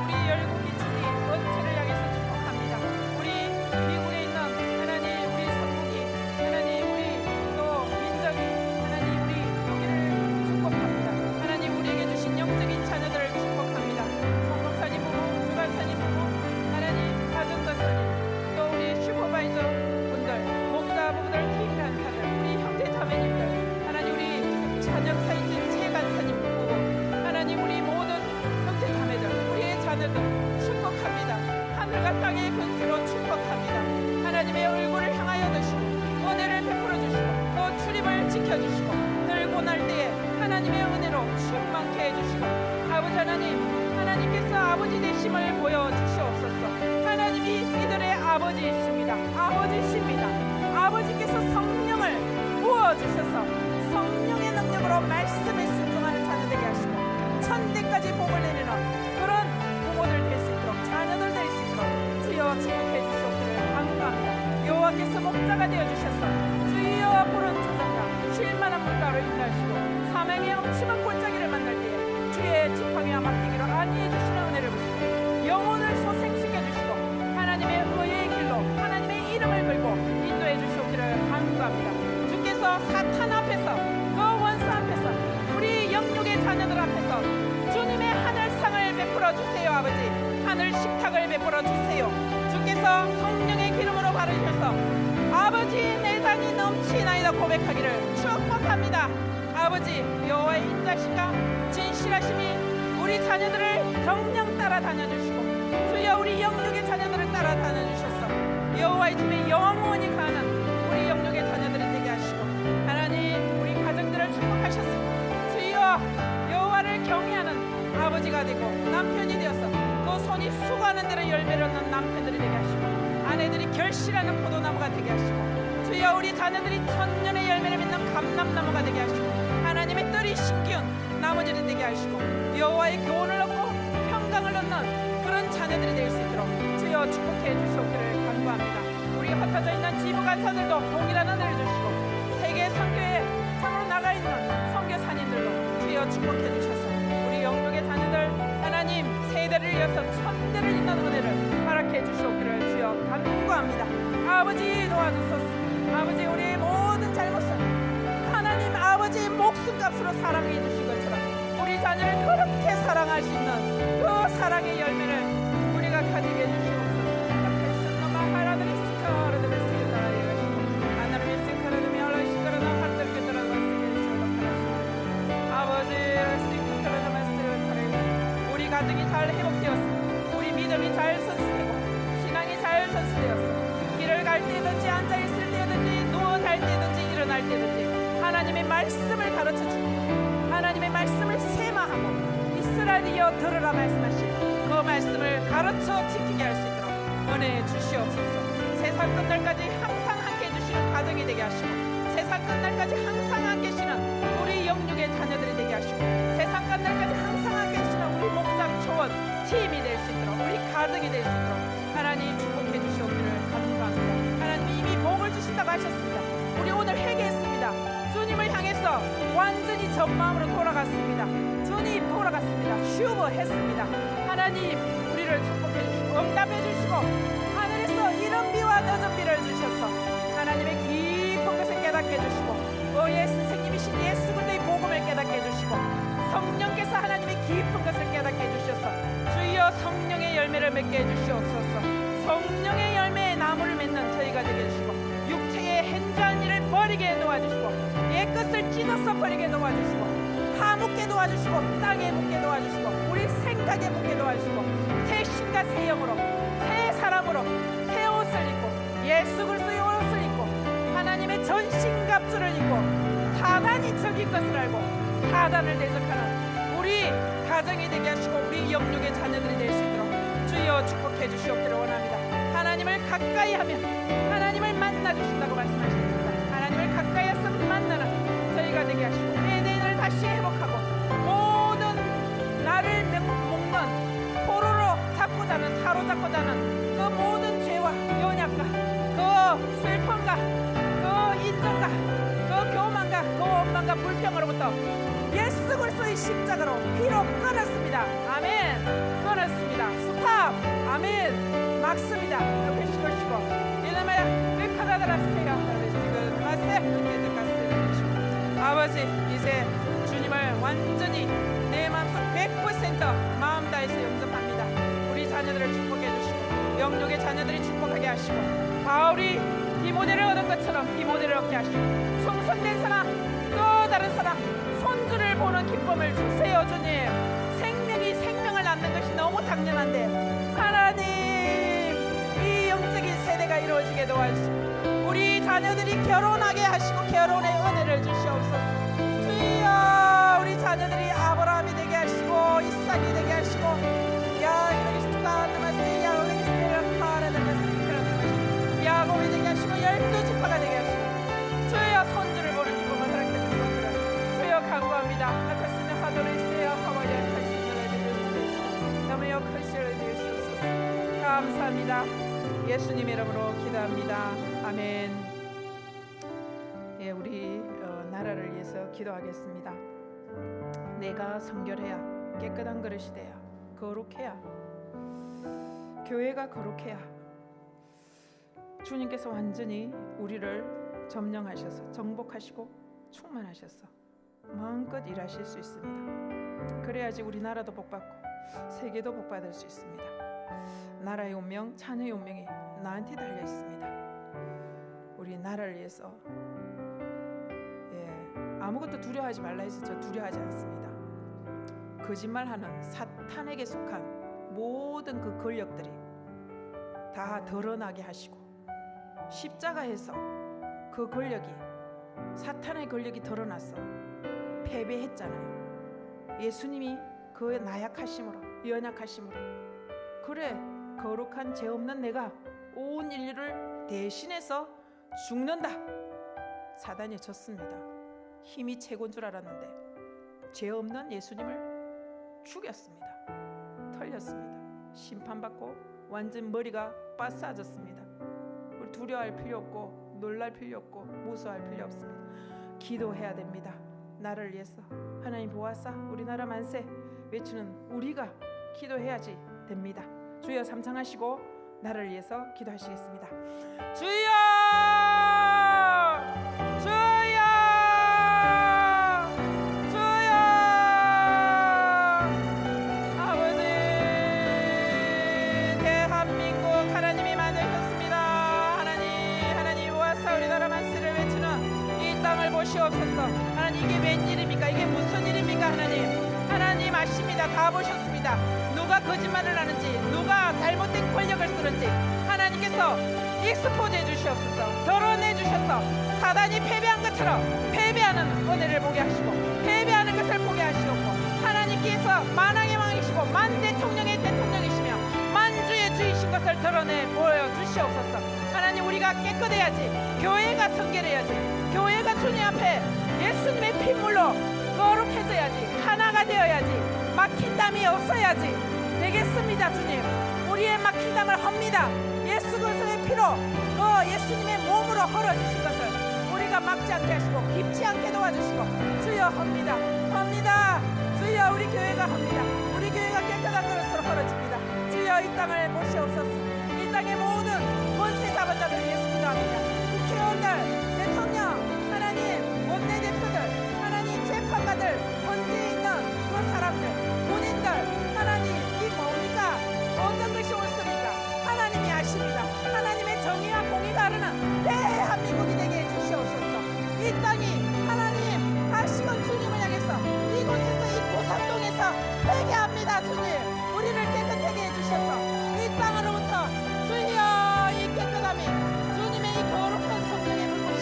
우리 열국 미친이 원체를 향해서 축복합니다. 우리 미국에 있는 하나님 우리 성국이 하나님 우리 또 민정이 하나님 우리 여기를 축복합니다. 우리에게 주신 영적인 자녀들을 축복합니다. 성목사님 부부, 주간사님 부부, 하나님 가정가사님, 또 우리 슈퍼바이저 분들, 목자부들, 팀 간사들, 우리 형제 자매님들, 하나님 우리 자녀 사이진 최간사님 부부, 하나님 우리 모든 형제 자매들, 우리의 자녀들 축복합니다. 하늘과 땅의 권세로 축복합니다. 하나님의 얼굴을 향하여 드시고 은혜를 베풀어 주시고 또 출입을 지켜주시고 들고 날 때에 하나님의 은혜로 충만케 해주시고 아버지 하나님께서 아버지 되심을 보여주시옵소서. 하나님이 이들의 아버지이십니다. 아버지십니다. 아버지께서 성령을 부어주셔서 성령의 능력으로 말씀에 순종하는 자녀 되게 하시고 천대까지 복을 내리는 그런 부모들 될 수 있도록 자녀들 될 수 있도록 주여 축복해 주시옵기를 간구합니다. 여호와께서 목자가 되어주셔서 주여 푸른 초장이라 쉴만한 물가로 인도하시고 사명의 엄침한 골짜기를 만날 때에 주의 지팡이와 막대기로 안위해 주시는 은혜를 보시고 영혼을 소생시켜 주시고 하나님의 의의 길로 하나님의 이름을 걸고 인도해 주시옵기를 간구합니다. 주께서 사탄 앞에서 그 원수 앞에서 우리 영육의 자녀들 앞에서 주님의 하늘상을 베풀어 주세요. 아버지 하늘 식탁을 베풀어 주세요. 주께서 성령의 기름으로 바르셔서 아버지 내 잔이 넘치나이다 고백하기를 축복합니다. 아버지 여호와의 인자심과 진실하심이 우리 자녀들을 정령 따라다녀 주시고 주여 우리 영육의 자녀들을 따라다녀 주셔서 여호와의 집에 영원히 가는 우리 영육의 자녀들이 되게 하시고 하나님 우리 가정들을 축복하셔서 주여 여호와를 경외하는 아버지가 되고 남편이 되어서 그 손이 수고하는 대로 열매를 얻는 남편들이 되게 하시고 아내들이 결실하는 포도나무가 되게 하시고 주여 우리 자녀들이 천년의 열매를 맺는 감람나무가 되게 하시고 하나님의 뜰이 신기운 나무들이 되게 하시고 여호와의 교훈을 얻고 평강을 얻는 그런 자녀들이 될 수 있도록 주여 축복해 주시옵기를 간구합니다. 우리 흩어져 있는 지부 간사들도 동일한 은혜를 주시고 세계 선교에 참으로 나가 있는 선교사님들도 주여 축복해 주셔서 우리 영육의 자녀들 하나님 세대를 이어서 천대를 잇는 은혜를 허락해 주시옵기를 주여 간구합니다. 아버지 도와주소서. 아버지 우리의 모든 잘못은 하나님 아버지의 목숨값으로 사랑해 주신 것처럼 우리 자녀를 그렇게 사랑할 수 있는 그 사랑의 열매를 우리가 가지게 해주시옵소서. 우리 가정이 잘 회복되었어. 우리 믿음이 잘 선수되고 신앙이 잘 선수되었어. 길을 갈 때든지 앉아 있을 때든지 누워 잘 때든지 일어날 때든지 하나님의 말씀을 가르쳐 주고 하나님의 말씀을 세마하고 이스라엘이여 들으라 말씀하신 그 말씀을 가르쳐 지키게 할 수 있도록 은혜해 주시옵소서. 세상 끝날까지 항상 함께 해주시는 가정이 되게 하시고 세상 끝날까지 항상 함께 하시는 우리 영육의 자녀들이 되게 하시고 세상 끝날까지 항상 함께 하시는 우리 목장 초원 팀이 될 수 있도록 우리 가정이 될 수 있도록 하나님 축복해 주시옵기를 간구합니다. 하나님 이미 복을 주신다고 하셨습니다. 우리 오늘 회개했습니다. 주님을 향해서 완전히 전마음으로 돌아갔습니다. 주님 돌아갔습니다. 휴거했습니다. 하나님 우리를 축복해 주시고 응답해 주시고 하늘에서 이른 비와 늦은 비를 주셔서 하나님의 깊은 것을 깨닫게 해주시고 의의 선생님이신 예수 그리스도의 복음을 깨닫게 해주시고 성령께서 하나님의 깊은 것을 깨닫게 해주셔서 주여 성령의 열매를 맺게 해주시옵소서. 성령의 열매의 나무를 맺는 저희가 되게 해주시고 육체의 hen주한 일을 버리게 도와주시고 옛것을 찢어서 버리게 도와주시고 파묻게 도와주시고 땅에 묻게 도와주시고 우리 생각에 묻게 도와주시고 새 신과 새 영으로 새 사람으로 새 옷을 입고 예수 그리스도의 옷을 입고 하나님의 전신갑주를 입고 사단이 적인 것을 알고 사단을 대적하는 우리 가정이 되게 하시고 우리 영육의 자녀들이 될 수 있도록 주여 축복해 주시옵기를 원합니다. 하나님을 가까이 하면 하나님을 만나 주신다고 말씀하셨습니다. 하나님을 가까이에서 만나는 저희가 되게 하시고 에덴을 다시 회복하고 모든 나를 먹는 포로로 잡고 자는 사로잡고 자는 그 모든 죄와 연약과 그 슬픔과 그 인정과 그 교만과 그 원망과 불평으로부터 예수 그리스도의 십자가로 피로 끊었습니다. 아멘. 끊었습니다. 스탑. 아멘. 막습니다. 이렇게 시골시고 이놈의 웹카다라스테가 지금 마세 아버지 이제 주님을 완전히 내 마음속 100% 마음 다해서 영접합니다. 우리 자녀들을 축복해 주시고 영육의 자녀들이 축복하게 하시고 바울이 디모데를 얻은 것처럼 디모데를 얻게 하시고 충성된 사람 또 다른 사람 손주를 보는 기쁨을 주세요. 주님 생명이 생명을 낳는 것이 너무 당연한데 하나님 이 영적인 세대가 이루어지게 도와주시고 우리 자녀들이 결혼하게 하시고 결혼의 은혜를 주시옵소서. 주여 우리 자녀들이 아브라함이 되게 하시고 이삭이 되게 하시고 야곱이 되게 하시고 12지파가 되게 하시고 주여 손주를 보는 기쁨을 허락해 주시옵소서. 주여 간구합니다. 아까스는 하도를 있어야 하와리아 칼신을 해주시옵소서. 너무여 칼신을 해주시옵소서. 감사합니다. 예수님 이름으로 기도합니다. 아멘. 예, 우리 나라를 위해서 기도하겠습니다. 내가 성결해야 깨끗한 그릇이 돼야 거룩해야 교회가 거룩해야 주님께서 완전히 우리를 점령하셔서 정복하시고 충만하셔서 마음껏 일하실 수 있습니다. 그래야지 우리나라도 복받고 세계도 복받을 수 있습니다. 나라의 운명, 자녀의 운명이 나한테 달려 있습니다. 우리 나라를 위해서 아무것도 두려워하지 말라 해서 저 두려워하지 않습니다. 거짓말하는 사탄에게 속한 모든 그 권력들이 다 드러나게 하시고 십자가에서 그 권력이 사탄의 권력이 드러나서 패배했잖아요. 예수님이 그 나약하심으로 연약하심으로 그래 거룩한 죄 없는 내가 온 인류를 대신해서 죽는다. 사단이 졌습니다. 힘이 최고인 줄 알았는데 죄 없는 예수님을 죽였습니다. 털렸습니다. 심판받고 완전 머리가 빠싸졌습니다. 우리 두려워할 필요 없고 놀랄 필요 없고 무서워할 필요 없습니다. 기도해야 됩니다. 나를 위해서 하나님 보았사 우리나라 만세 외치는 우리가 기도해야지 됩니다. 주여 삼창하시고 나를 위해서 기도하시겠습니다. 주여 주여 주여 아버지 대한민국 하나님이 만드셨습니다. 하나님 보았사 우리나라 만세를 외치는 이 땅을 보시옵소서. 하나님 이게 웬일입니까? 이게 무슨 일입니까? 하나님 아십니다. 다 보셨습니다. 누가 거짓말을 하는지 누가 잘못된 권력을 쓰는지 하나님께서 익스포즈해 주시옵소서. 드러내 주셔서 사단이 패배한 것처럼 패배하는 은혜를 보게 하시고 패배하는 것을 보게 하시옵고 하나님께서 만왕의 왕이시고 만대통령의 대통령이시며 만주의 주이신 것을 드러내 보여주시옵소서. 하나님 우리가 깨끗해야지. 교회가 성결해야지. 교회가 주님 앞에 예수님의 핏물로 거룩해져야지. 하나가 되어야지. 막힌 담이 없어야지 되겠습니다. 주님 우리의 막힌 담을 헐니다. 예수 그리스도의 피로 그 예수님의 몸으로 헐어주신 것을 우리가 막지 않게 하시고 깊지 않게 도와주시고 주여 헐니다. 주여 우리 교회가 헐니다. 우리 교회가 깨끗한 그릇으로 헐어집니다. 주여 이 땅을 보시옵소서. 이 땅의 모든 권세 잡은 자들을 위해서 기도합니다. 국회의원들 대통령 하나님 원내대표들 하나님 재판관들 헌재에 있는 그 사람들 본인들 하나님 이 뭡니까? 어떤 것이 옳습니까? 하나님이 아십니다. 하나님의 정의와 공의가 흐르는 대한민국이 되게 해주시옵소서. 이 땅이 하나님 다시금 주님을 향해서 이곳에서 이 고산동에서 회개합니다. 주님 우리를 깨끗하게 해주셔서 이 땅으로부터 주여 이 깨끗함이 주님의 이 거룩한 성령의 불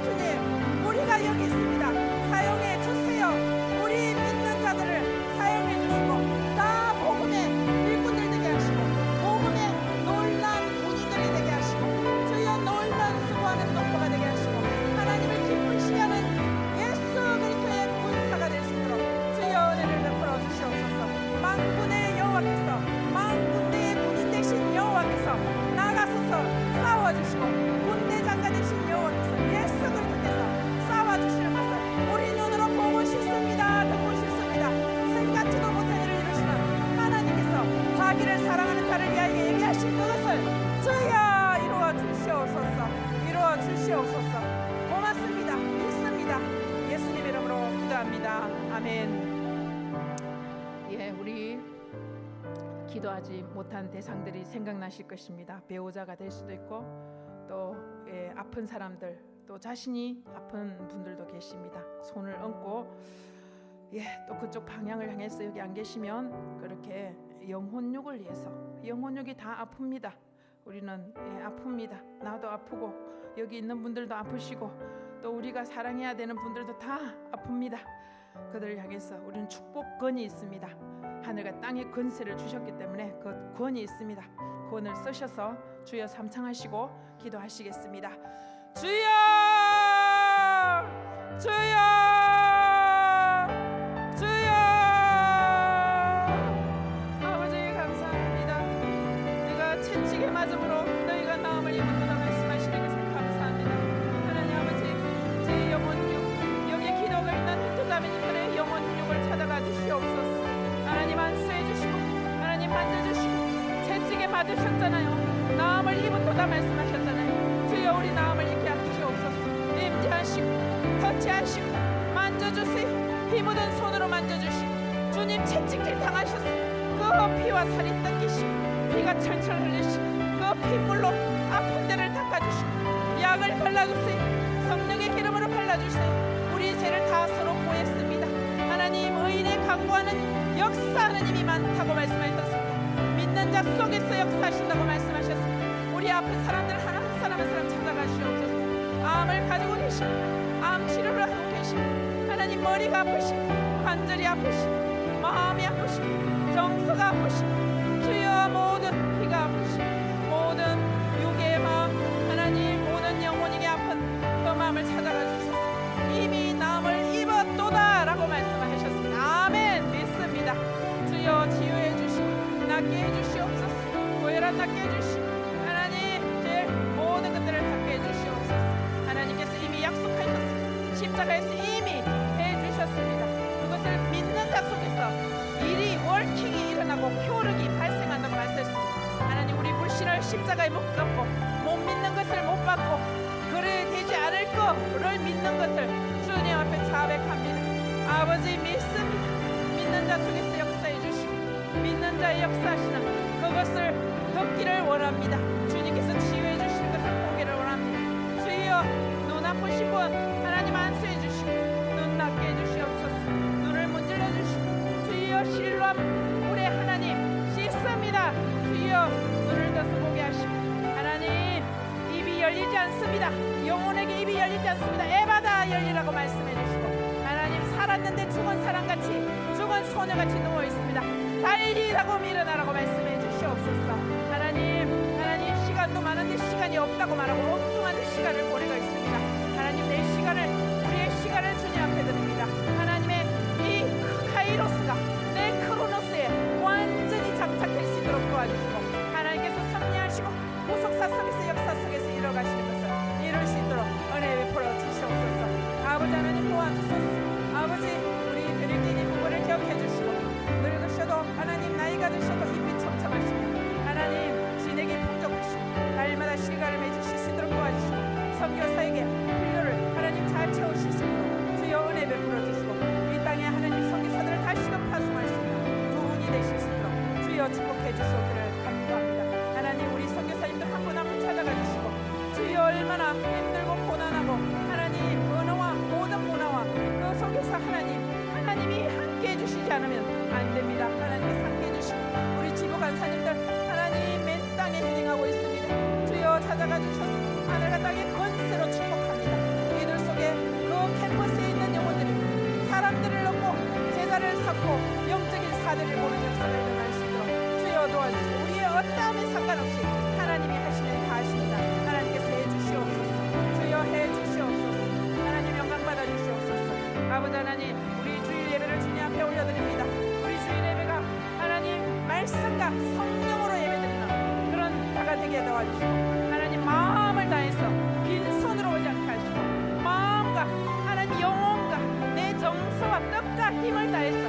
주님, 우리가 여기 있습니다. 사용해 주세요. 우리 믿는 자들을 사용해 주시고 다 복음의 일꾼들 되게 하시고 복음의 놀란 군인들이 되게 하시고 주여 놀란 수고하는 동포가 되게 하시고 하나님을 기쁘시게 하는 예수 그리스도의 군사가 될 수 있도록 주여 은혜를 베풀어 주시옵소서. 만군의 여호와께서 만군대의 군인 되신 여호와께서 나가서서 싸워주시고 군대장가 되신 여호와께서 예수 그리스도께서 싸워주시는 것을 우리 눈으로 보고 싶습니다. 듣고 싶습니다. 생각지도 못한 일을 이루시는 하나님께서 자기를 사랑하는 자를 위하여 얘기하신 그것을 주여 이루어 주시옵소서. 이루어 주시옵소서. 고맙습니다. 믿습니다. 예수님 이름으로 기도합니다. 아멘. 예, 우리 기도하지 못한 대상들이 생각나실 것입니다. 배우자가 될 수도 있고 또 아픈 사람들, 또 자신이 아픈 분들도 계십니다. 손을 얹고 또 그쪽 방향을 향해서 여기 안 계시면 그렇게 영혼육을 위해서, 영혼육이 다 아픕니다. 우리는 아픕니다. 나도 아프고 여기 있는 분들도 아프시고 또 우리가 사랑해야 되는 분들도 다 아픕니다. 그들을 향해서 우리는 축복권이 있습니다. 하늘과 땅의 권세를 주셨기 때문에 그 권이 있습니다. 권을 쓰셔서 주여 삼창하시고 기도하시겠습니다. 주여, 주여, 주여. 아버지 감사합니다. 내가 채찍에 맞음으로 너희가 나음을 입었구나 말씀하시는 것을 감사합니다. 하나님 아버지, 제 영혼육, 여기 기도가 있는 힌두자매님들의 영혼육을 찾아가 주시옵소서. 하나님 안수해 주시고 하나님 만져주시고 채찍에 맞으셨잖아요. 나음을 입었도다 말씀하셨잖아요. 주여 우리 나음을 입게 하시옵소서. 임재하시고 터치하시고 만져주세요. 피 묻은 손으로 만져주시고 주님 채찍질 당하셨어요. 그 피와 살이 닦이시고 피가 철철 흘리시고 그 핏물로 아픈 데를 닦아주시고 약을 발라주세요. 성령의 기름으로 발라주세요. 우리 죄를 다 서로 보냈습니다. 하나님 의인의 강구하는 역사하는 힘이 많다고 말씀하셨습니다. 믿는 자 속에서 역사하신다고 말씀하셨습니다. 우리 아픈 사람들 하나 한 사람 한 사람 찾아가 주옵소서. 암을 가지고 계시고 암 치료를 하고 계시고 하나님 머리가 아프시고 관절이 아프시고 마음이 아프시고 정서가 아프시고 주여 모든 피가 아프시고 모든 육의 마음 하나님 모든 영혼에게 아픈 그 마음을 찾아가 주셔서 이미 나음을 입었도다 라고 말씀하셨습니다. 아멘. 믿습니다. 주여 치유해 주시고 낫게 해주시옵소서. 고혈압 낫게 해주시고 하나님 제 모든 것들을 낫게 해주시옵소서. 하나님께서 이미 약속하셨습니다. 십자가에서 이미 해주셨습니다. 그것을 믿는 자 속에서 일이 워킹이 일어나고 효력이 발생한다고 말씀했습니다. 하나님 우리 불신을 십자가에 못 갖고 못 믿는 것을 못 받고 그래 되지 않을 거를 믿는 것을 주님 앞에 자백합니다. 아버지 믿습니다. 믿는 자 속에서 역사해 주시고 믿는 자의 역사하시는 그것을 듣기를 원합니다. 주님께서 치유해 주시는 것을 보기를 원합니다. 주여 눈 아프신 분 하나님 안수해 주시고 눈 낫게 해주시옵소서. 눈을 문질러 주시고 주여 실로함 우리 하나님 씻습니다. 주여 눈을 떠서 보게 하시고 하나님 입이 열리지 않습니다. 영혼에게 입이 열리지 않습니다. 에바다 열리라고 말씀해 주시고 하나님 살았는데 죽은 사람같이 죽은 소녀같이 누워있습니다. 달리라고 밀어나라고 말씀해 주시옵소서. 하나님 시간도 많은데 시간이 없다고 말하고 엉뚱한 시간을 보내고 있습니다. 하나님 내 시간을 우리의 시간을 주님 앞에 드립니다. 하나님의 이 카이로스가 내 크로노스에 완전히 장착될 수 있도록 도와주시고 하나님께서 섭리하시고 고속사 속에서 역사 속에서 이뤄가시는 것을 이룰 수 있도록 은혜 베풀어 주시옵소서. 아버지 하나님 도와주소서. 아버지 우리 베를기니 부부를 기억해 주시고 늙으셔도 하나님 나이가 드셔도 잎이 청청하시고 하나님 진에게 풍족하시고 날마다 실과를 맺으실 수 있도록 도와주시고 선교사에게 필요를 하나님 잘 채우실 수 있도록 주여 은혜 베풀어 주시고 이 땅에 하나님 선교사들을 다시금 파송할 수 있는 부분이 되실 수 있도록 주여 축복해 주시기를 간구합니다. 하나님 우리 선교사님들 한 분 한 분 찾아가 주시고 주여 얼마나 힘들고 고난하고 하나님 언어와 모든 문화와 그 속에서 하나님이 함께 해주시지 않으면 안 됩니다. 하나님께서 함께 해주시고 우리 지부 간사님들 하나님 맨 땅에 헤딩하고 있습니다. 주여 찾아가 주셔서 하늘과 땅의 권세로 축복합니다. 이들 아들을 보는 역사가 일어날 수 있도록 주여 도와주시고 우리의 어떠함에 상관없이 하나님이 하시면 다 하십니다. 하나님께서 해주시옵소서. 주여 해주시옵소서. 하나님 영광 받아주시옵소서. 아버지 하나님, 우리 주일 예배를 주님 앞에 올려드립니다. 우리 주일 예배가 하나님 말씀과 성령으로 예배드리는 그런 자가 되게 도와주시고 하나님 마음을 다해서 빈손으로 오지 않게 하시고 마음과 하나님 영혼과 내 정서와 뜻과 힘을 다해서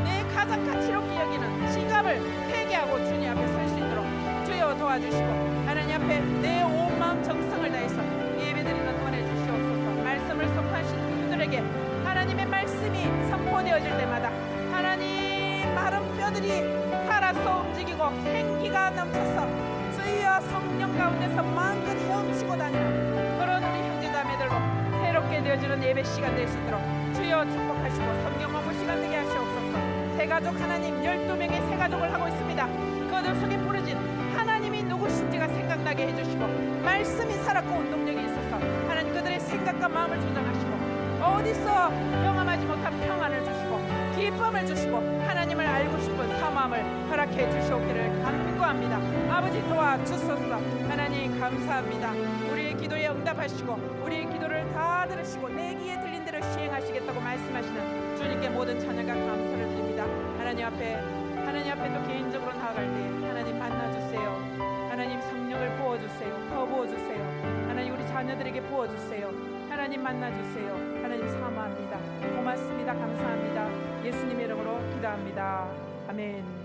내 가장 가치롭게 여기는 지갑을 회개하고 주님 앞에 설 수 있도록 주여 도와주시고 하나님 앞에 내 온 마음 정성을 다해서 예배드리는 은혜 주시옵소서. 말씀을 선포하시는 분들에게 하나님의 말씀이 선포되어질 때마다 하나님 마른 뼈들이 살아서 움직이고 생기가 넘쳐서 주여 성령 가운데서 마음껏 헤엄치고 다니는 그런 우리 형제자매들로 새롭게 되어지는 예배 시간 될 수 있도록 주여 축복하시고 성령 공부 시간 되게 하시옵소서. 새가족 하나님 12명의 새가족을 하고 있습니다. 그들 속에 부르진 하나님이 누구신지가 생각나게 해주시고 말씀이 살았고 운동력이 있어서 하나님 그들의 생각과 마음을 조정하시고 어디서 경험하지 못한 평안을 주시고 기쁨을 주시고 하나님을 알고 싶은 사마음을 허락해 주시옵기를 간구합니다. 아버지 도와주소서. 하나님 감사합니다. 우리의 기도에 응답하시고 우리의 기도를 다 들으시고 내 귀에 들린 대로 시행하시겠다고 말씀하시는 주님께 모든 찬양과 감사를 드립니다. 하나님 앞에 또 개인적으로 나아갈 때 하나님 만나주세요. 하나님 성령을 부어주세요. 더 부어주세요. 하나님 우리 자녀들에게 부어주세요. 하나님 만나주세요. 하나님 사모합니다. 고맙습니다. 감사합니다. 예수님의 이름으로 기도합니다. 아멘.